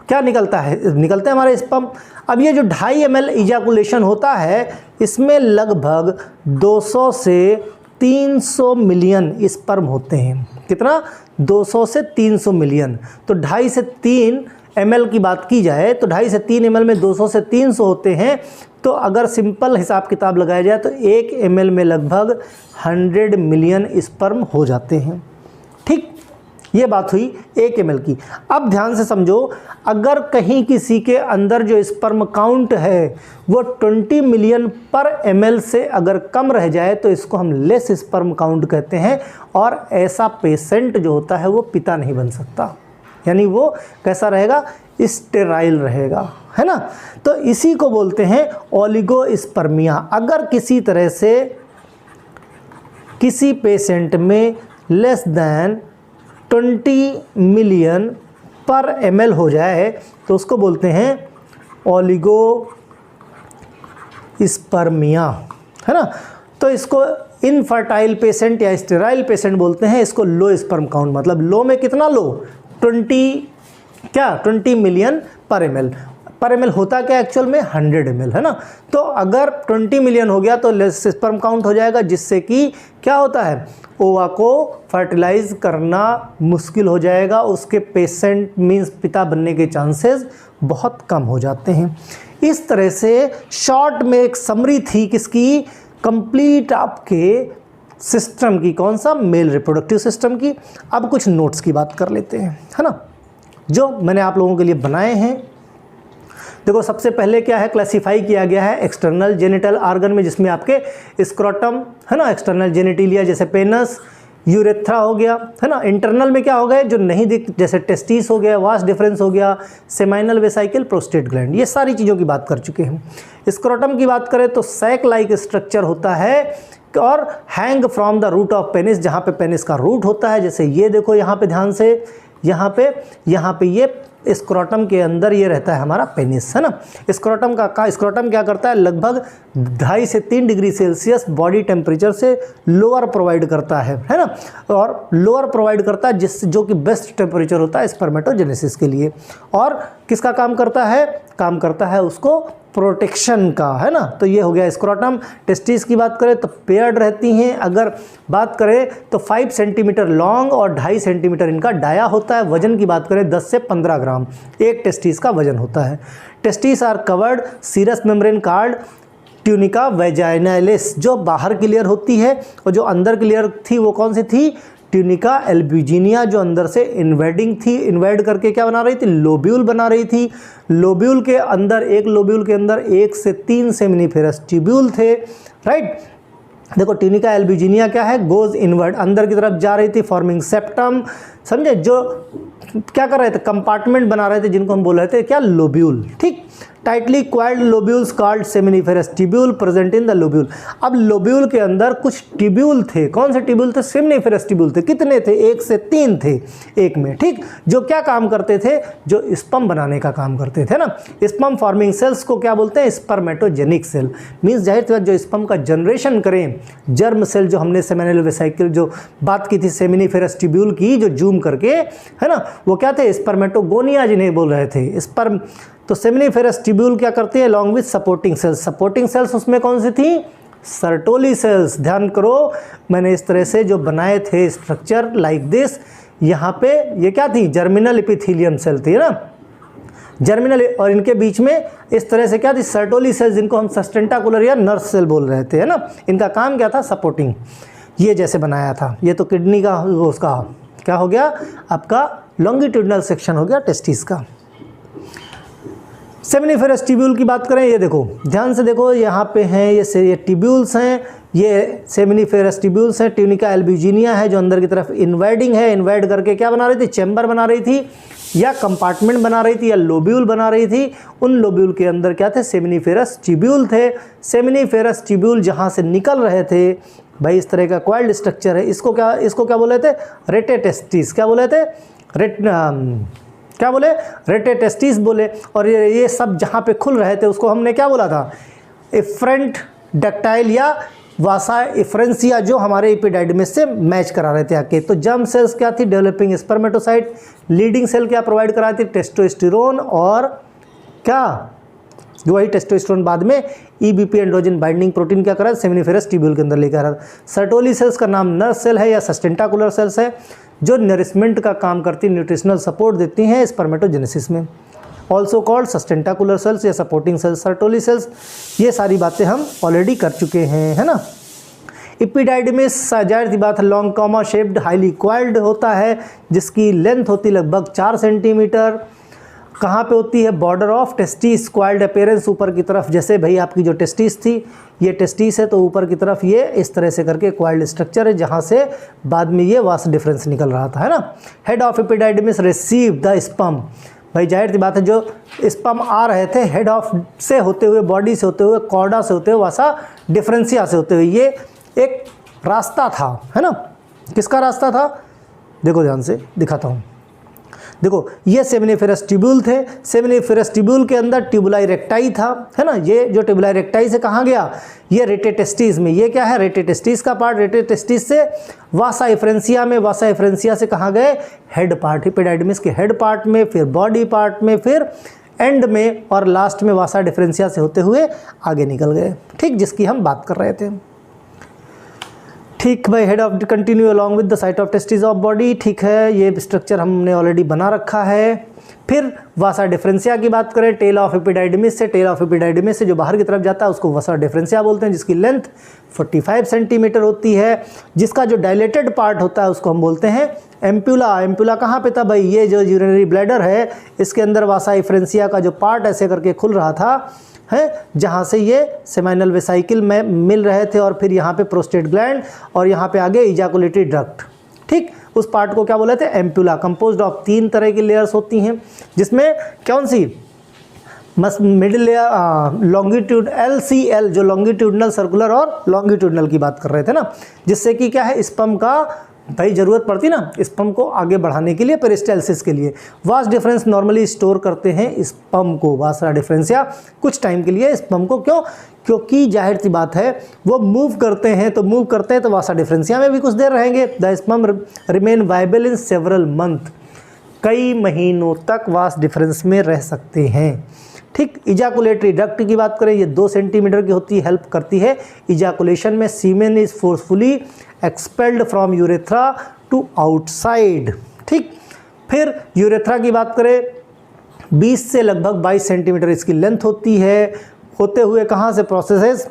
क्या निकलता है? निकलते हैं हमारे स्पर्म। अब ये जो 2.5 ml इजाकुलेशन होता है, इसमें लगभग 200 से 300 मिलियन स्पर्म होते हैं। कितना? 200 से 300 मिलियन। तो 2.5 से 3 ml की बात की जाए तो 2.5 से 3 ml में 200 से 300 होते हैं। तो अगर सिंपल हिसाब किताब लगाया जाए तो 1 ml में लगभग 100 मिलियन स्पर्म हो जाते हैं। ठीक, ये बात हुई 1 ml की। अब ध्यान से समझो, अगर कहीं किसी के अंदर जो स्पर्म काउंट है वो 20 मिलियन पर ml से अगर कम रह जाए तो इसको हम लेस स्पर्म काउंट कहते हैं, और ऐसा पेशेंट जो होता है वो पिता नहीं बन सकता, यानी वो कैसा रहेगा? स्टेराइल रहेगा, है ना। तो इसी को बोलते हैं ओलिगोस्पर्मिया। अगर किसी तरह से किसी पेशेंट में लेस देन 20 मिलियन पर ml हो जाए तो उसको बोलते हैं ओलिगोस्पर्मिया, है ना। तो इसको इनफर्टाइल पेशेंट या स्टेराइल पेशेंट बोलते हैं। इसको लो स्पर्म काउंट, मतलब लो में कितना लो? 20 मिलियन पर ml होता क्या एक्चुअल में? 100 ml, है ना। तो अगर 20 मिलियन हो गया तो लेस स्पर्म काउंट हो जाएगा, जिससे कि क्या होता है? ओवा को फर्टिलाइज करना मुश्किल हो जाएगा, उसके पेशेंट मींस पिता बनने के चांसेस बहुत कम हो जाते हैं। इस तरह से शॉर्ट में एक समरी थी किसकी? कंप्लीट आपके सिस्टम की। कौन सा? मेल रिप्रोडक्टिव सिस्टम की। अब कुछ नोट्स की बात कर लेते हैं, है ना, जो मैंने आप लोगों के लिए बनाए हैं। देखो, सबसे पहले क्या है? क्लासिफाई किया गया है एक्सटर्नल जेनिटल ऑर्गन में, जिसमें आपके स्क्रोटम, है ना, एक्सटर्नल जेनिटिलिया जैसे पेनस, यूरेथ्रा हो गया, है ना। इंटरनल में क्या हो गए? जो नहीं दिख, जैसे टेस्टिस हो गया, वास्ट डिफरेंस हो गया, सेमाइनल वेसाइकिल, प्रोस्टेट ग्लैंड, ये सारी चीज़ों की बात कर चुके हैं। स्क्रोटम की बात करें तो सैक लाइक स्ट्रक्चर होता है, और hang from the root of penis, जहाँ पे पेनिस का रूट होता है, जैसे ये देखो यहाँ पे ध्यान से, यहाँ पे ये स्क्रोटम के अंदर ये रहता है हमारा पेनिस, है ना। स्क्रोटम क्या करता है, लगभग 2.5 से 3 डिग्री सेल्सियस बॉडी टेम्परेचर से लोअर प्रोवाइड करता है ना, और लोअर प्रोवाइड करता है जो कि बेस्ट टेम्परेचर होता है स्पर्मेटोजेनेसिस के लिए। और किसका काम करता है उसको प्रोटेक्शन का, है ना। तो ये हो गया स्क्रोटम। टेस्टिस की बात करें तो पेयर्ड रहती हैं। अगर बात करें तो 5 सेंटीमीटर लॉन्ग और 2.5 सेंटीमीटर इनका डाया होता है। वजन की बात करें 10 से 15 ग्राम एक टेस्टिस का वजन होता है। Testis are covered serous membrane called tunica vaginalis, जो बाहर की लेयर होती है, और जो अंदर की लेयर थी वो कौन सी थी, ट्यूनिका एल्ब्यूजिनिया, जो अंदर से इन्वेडिंग थी, इन्वेड करके क्या बना रही थी, लोब्यूल बना रही थी। लोब्यूल के अंदर 1 से 3 सेमिनिफेरस ट्यूब्यूल थे, राइट। देखो ट्यूनिका एल्ब्यूजिनिया क्या है, गोज इनवर्ड, अंदर की तरफ जा रही थी, फॉर्मिंग सेप्टम, समझे, जो क्या कर रहे थे, कंपार्टमेंट बना रहे थे, जिनको हम बोल रहे थे क्या, लोब्यूल, ठीक। Tightly coiled lobules called seminiferous tubule present in the lobule. अब लोब्यूल के अंदर कुछ ट्यूब्यूल थे, कौन से ट्यूब्यूल थे, सेमिनिफेरस ट्यूब्यूल थे। कितने थे, 1 से 3 थे एक में, ठीक। जो क्या काम करते थे, जो स्पर्म बनाने का काम करते थे ना। स्पर्म फॉर्मिंग सेल्स को क्या बोलते हैं, स्पर्मेटोजेनिक सेल। मीन्स जाहिर सी बात, जो स्पर्म का जनरेशन करें, जर्म सेल, जो हमने सेमिनल वेसिकल जो बात की थी सेमिनिफेरस ट्यूब्यूल की, जो जूम करके, है ना, वो क्या थे, स्पर्मेटोगोनिया जिन्हें बोल रहे थे, स्पर्म। तो सेमिनिफेरस ट्यूब्यूल क्या करती है, along with supporting sales. Supporting sales उसमें कौन सी थी, सर्टोली सेल्स। ध्यान करो, मैंने इस तरह से जो बनाए थे स्ट्रक्चर लाइक दिस, यहाँ पे ये क्या थी, जर्मिनल एपिथेलियम सेल थी ना, जर्मिनल, और इनके बीच में इस तरह से क्या थी, सर्टोली सेल्स, जिनको हम सस्टेंटाकुलर या नर्स सेल बोल रहे थे, है ना। इनका काम क्या था, सपोर्टिंग। ये जैसे बनाया था, ये तो किडनी का उसका क्या हो गया, आपका लॉन्गिट्यूडनल सेक्शन हो गया टेस्टिस का। सेमिनिफेरस ट्यूब्यूल की बात करें, ये देखो ध्यान से देखो, यहाँ पे हैं ये ट्यूब्यूल्स हैं, ये सेमिनिफेरस ट्यूब्यूल्स हैं। ट्यूनिका एल्ब्यूजिनिया है जो अंदर की तरफ इन्वेडिंग है, इन्वेड करके क्या बना रही थी, चैम्बर बना रही थी, या कंपार्टमेंट बना रही थी, या लोब्यूल बना रही थी। उन लोब्यूल के अंदर क्या थे, सेमिनिफेरस ट्यूब्यूल थे। सेमिनिफेरस ट्यूब्यूल जहाँ से निकल रहे थे, भाई इस तरह का क्वाइल्ड स्ट्रक्चर है, इसको क्या बोले थे, रेटेटेस्टिस, क्या बोले थे, रेटेटेस्टिस बोले। और ये सब जहाँ पे खुल रहे थे उसको हमने क्या बोला था, एफरेंट डक्टाइल या वासा एफरेंसिया, जो हमारे एपिडाइडमिस से मैच करा रहे थे आके। तो जर्म सेल्स क्या थी, डेवलपिंग स्पर्मेटोसाइट। लीडिंग सेल क्या प्रोवाइड करा थी, टेस्टोस्टेरोन, और क्या, वही टेस्टोस्टेरोन बाद में ईबीपी एंड्रोजन बाइंडिंग प्रोटीन क्या करा, सेमिनिफेरस ट्यूब्यूल के अंदर लेकर आ रहा। सर्टोली सेल्स का नाम नर्स सेल है या सस्टेंटाकुलर सेल्स है, जो नरिशमेंट का काम करती, न्यूट्रिशनल सपोर्ट देती हैं स्पर्मेटोजेनेसिस में। ऑल्सो कॉल्ड सस्टेंटाकुलर सेल्स या सपोर्टिंग सेल्स, सर्टोली सेल्स। ये सारी बातें हम ऑलरेडी कर चुके हैं, है ना। एपिडाइडमिस जाहिर सी बात है long comma shaped highly coiled होता है, जिसकी लेंथ होती लगभग 4 सेंटीमीटर। कहाँ पे होती है, border of testis, coiled appearance ऊपर की तरफ। जैसे भाई आपकी जो टेस्टिस थी, ये टेस्टिस है तो ऊपर की तरफ ये इस तरह से करके क्वाइल्ड स्ट्रक्चर है, जहाँ से बाद में ये वास डिफरेंस निकल रहा था, है ना। Head of epididymis receive the sperm, भाई जाहिर सी बात है जो स्पर्म आ रहे थे हेड ऑफ से होते हुए, बॉडी से होते हुए, कॉर्डा से होते हुए, वासा डिफरेंसिया से होते हुए, ये एक रास्ता था, है ना। किसका रास्ता था, देखो ध्यान से दिखाता हूँ। देखो ये सेमिनिफेरस ट्यूब्यूल थे, सेमिनिफेरस ट्यूब्यूल के अंदर ट्यूबुलाई रेक्टाई था, है ना। ये जो ट्यूबुलाई रेक्टाई से कहाँ गया, ये रेटेटेस्टिस में, ये क्या है, रेटेटेस्टिस का पार्ट। रेटेटेस्टिस से वासा एफरेंसिया में, वासा एफरेंसिया से कहाँ गए, हेड पार्ट, एपिडाइडमिस के हेड पार्ट में, फिर बॉडी पार्ट में, फिर एंड में, और लास्ट में वासा डिफरेंसिया से होते हुए आगे निकल गए, ठीक, जिसकी हम बात कर रहे थे। ठीक भाई, head of continue along with the site of testis of body, ठीक है, ये स्ट्रक्चर हमने ऑलरेडी बना रखा है। फिर वासा डिफरेंसिया की बात करें, टेल ऑफ एपिडाइडमिस से, टेल ऑफ एपिडाइडमिस से जो बाहर की तरफ जाता है उसको वासा डिफरेंसिया बोलते हैं, जिसकी लेंथ 45 सेंटीमीटर होती है। जिसका जो डायलेटेड पार्ट होता है उसको हम बोलते हैं एम्पुला। एम्पुला कहाँ पे था भाई, ये जो यूरिनरी ब्लैडर है इसके अंदर वासा डिफरेंसिया का जो पार्ट ऐसे करके खुल रहा था, है, जहाँ से ये सेमाइनल वेसाइकिल में मिल रहे थे, और फिर यहाँ पे प्रोस्टेट ग्लैंड, और यहाँ पे आगे इजाकुलेटरी डक्ट, ठीक। उस पार्ट को क्या बोले थे, एम्पुला। कंपोज्ड ऑफ 3 तरह की लेयर्स होती हैं, जिसमें कौन सी, मिडिल लॉन्गिट्यूड LCL, जो लॉन्गिट्यूडनल, सर्कुलर और लॉन्गिट्यूडनल की बात कर रहे थे ना, जिससे कि क्या है, स्पर्म का भाई ज़रूरत पड़ती ना स्पर्म को आगे बढ़ाने के लिए, पेरिस्टाल्सिस के लिए। वास डिफरेंस नॉर्मली स्टोर करते हैं स्पर्म को, वासा डिफरेंस, या कुछ टाइम के लिए स्पर्म को। क्यों? क्योंकि जाहिर सी बात है वो मूव करते हैं, तो वासा डिफरेंसिया में भी कुछ देर रहेंगे। The sperm remain viable in several month, कई महीनों तक वास डिफरेंस में रह सकते हैं। ठीक। इजाकुलेटरी डक्ट की बात करें, ये 2 सेंटीमीटर की होती है, हेल्प करती है इजाकुलेशन में। Semen is forcefully expelled from urethra to outside. ठीक। फिर यूरेथ्रा की बात करें, 20 से लगभग 22 सेंटीमीटर इसकी लेंथ होती है, होते हुए कहाँ से processes,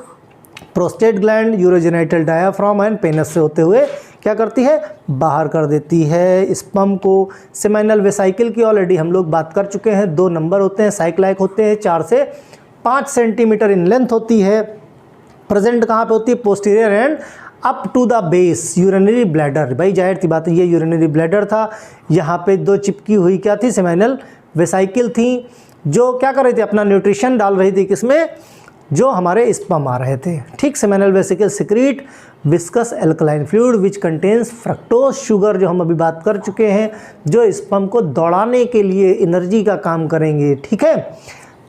prostate gland, urogenital diaphragm and penis से होते हुए क्या करती है, बाहर कर देती है स्पर्म को। सेमिनल वेसाइकिल की ऑलरेडी हम लोग बात कर चुके हैं, 2 नंबर होते हैं, साइक्लाइक होते हैं, 4 से 5 सेंटीमीटर इन लेंथ होती है। प्रेजेंट कहाँ पे होती है, posterior end up to the base urinary bladder. भाई जाहिर सी बात है ये यूरिनरी ब्लैडर था, यहाँ पे 2 चिपकी हुई क्या थी, सेमिनल वेसाइकिल थी, जो क्या कर रही थी, अपना न्यूट्रिशन डाल रही थी किसमें, जो हमारे स्पर्म आ रहे थे। ठीक। Seminal vesicle secrete viscous alkaline fluid which contains fructose sugar, जो हम अभी बात कर चुके हैं, जो स्पर्म को दौड़ाने के लिए एनर्जी का काम करेंगे। ठीक है।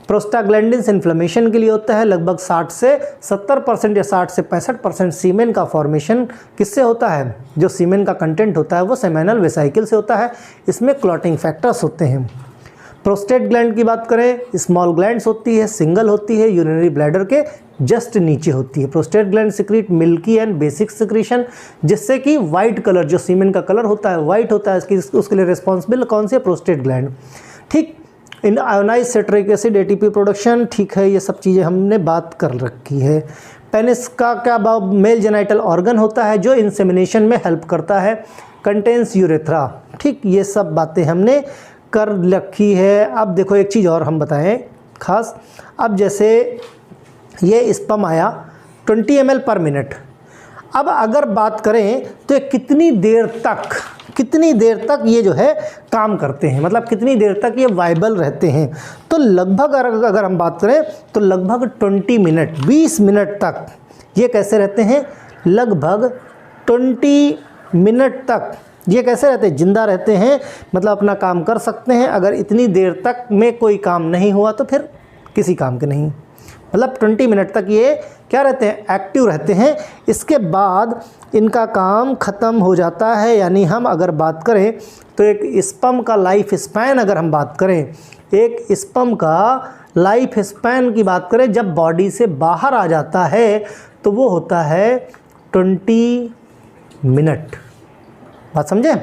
प्रोस्टाग्लैंडिन्स इन्फ्लेमेशन के लिए होता है, लगभग 60 से 70% या 60 से 65% सीमेन का फॉर्मेशन किससे होता है, जो सीमेन का कंटेंट होता है वो सेमिनल वेसाइकिल से होता है। इसमें क्लॉटिंग फैक्टर्स होते हैं। प्रोस्टेट ग्लैंड की बात करें, स्मॉल ग्लैंड्स होती है, सिंगल होती है, यूरिनरी ब्लैडर के जस्ट नीचे होती है। Prostate gland secrete milky and basic secretion, जिससे कि वाइट कलर, जो सीमेन का कलर होता है वाइट होता है, उसके लिए रिस्पॉन्सिबल कौन से, प्रोस्टेट ग्लैंड। ठीक। In ionised citric acid ATP production, ठीक है, ये सब चीज़ें हमने बात कर रखी है। पेनिस का क्या मेल जेनाइटल ऑर्गन होता है जो इंसेमिनेशन में हेल्प करता है, कंटेन्स यूरेथ्रा। ठीक। ये सब बातें हमने कर रखी है। अब देखो एक चीज़ और हम बताएं खास, अब जैसे ये स्पर्म आया 20 ml पर मिनट, अब अगर बात करें तो ये कितनी देर तक ये जो है काम करते हैं, मतलब कितनी देर तक ये वाइबल रहते हैं, तो लगभग अगर हम बात करें तो लगभग 20 मिनट तक ये कैसे रहते हैं, लगभग 20 मिनट तक ये कैसे रहते हैं, जिंदा रहते हैं, मतलब अपना काम कर सकते हैं। अगर इतनी देर तक में कोई काम नहीं हुआ तो फिर किसी काम के नहीं, मतलब 20 मिनट तक ये क्या रहते हैं, एक्टिव रहते हैं। इसके बाद इनका काम ख़त्म हो जाता है। यानी हम अगर बात करें तो एक स्पर्म का लाइफ स्पैन, अगर हम बात करें एक स्पर्म का लाइफ स्पैन की बात करें, जब बॉडी से बाहर आ जाता है तो वो होता है 20 मिनट। बात समझे,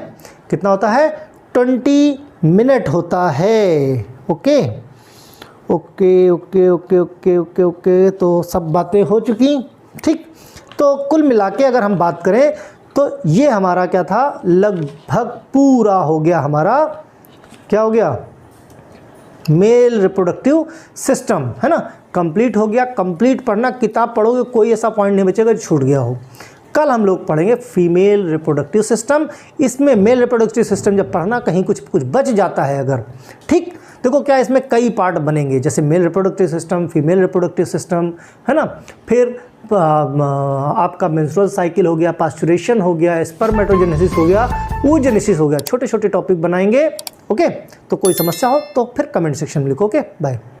कितना होता है, 20 मिनट होता है। Okay okay okay okay okay okay okay, तो सब बातें हो चुकी। ठीक। तो कुल मिला के अगर हम बात करें तो ये हमारा क्या था, लगभग पूरा हो गया हमारा, क्या हो गया, मेल रिप्रोडक्टिव सिस्टम, है ना, कंप्लीट हो गया। कंप्लीट पढ़ना, किताब पढ़ोगे कोई ऐसा पॉइंट नहीं बचेगा जो छूट गया हो। कल हम लोग पढ़ेंगे फीमेल रिप्रोडक्टिव सिस्टम। इसमें मेल रिप्रोडक्टिव सिस्टम जब पढ़ना कहीं कुछ बच जाता है अगर, ठीक, देखो क्या इसमें कई पार्ट बनेंगे, जैसे male reproductive system, female reproductive system, है ना, फिर आपका मेंस्ट्रुअल साइकिल हो गया, पास्चुरेशन हो गया, स्पर्मेटोजेनेसिस हो गया, oogenesis हो गया, छोटे छोटे टॉपिक बनाएंगे। ओके, तो कोई समस्या हो तो फिर कमेंट सेक्शन में लिखो। Okay, bye.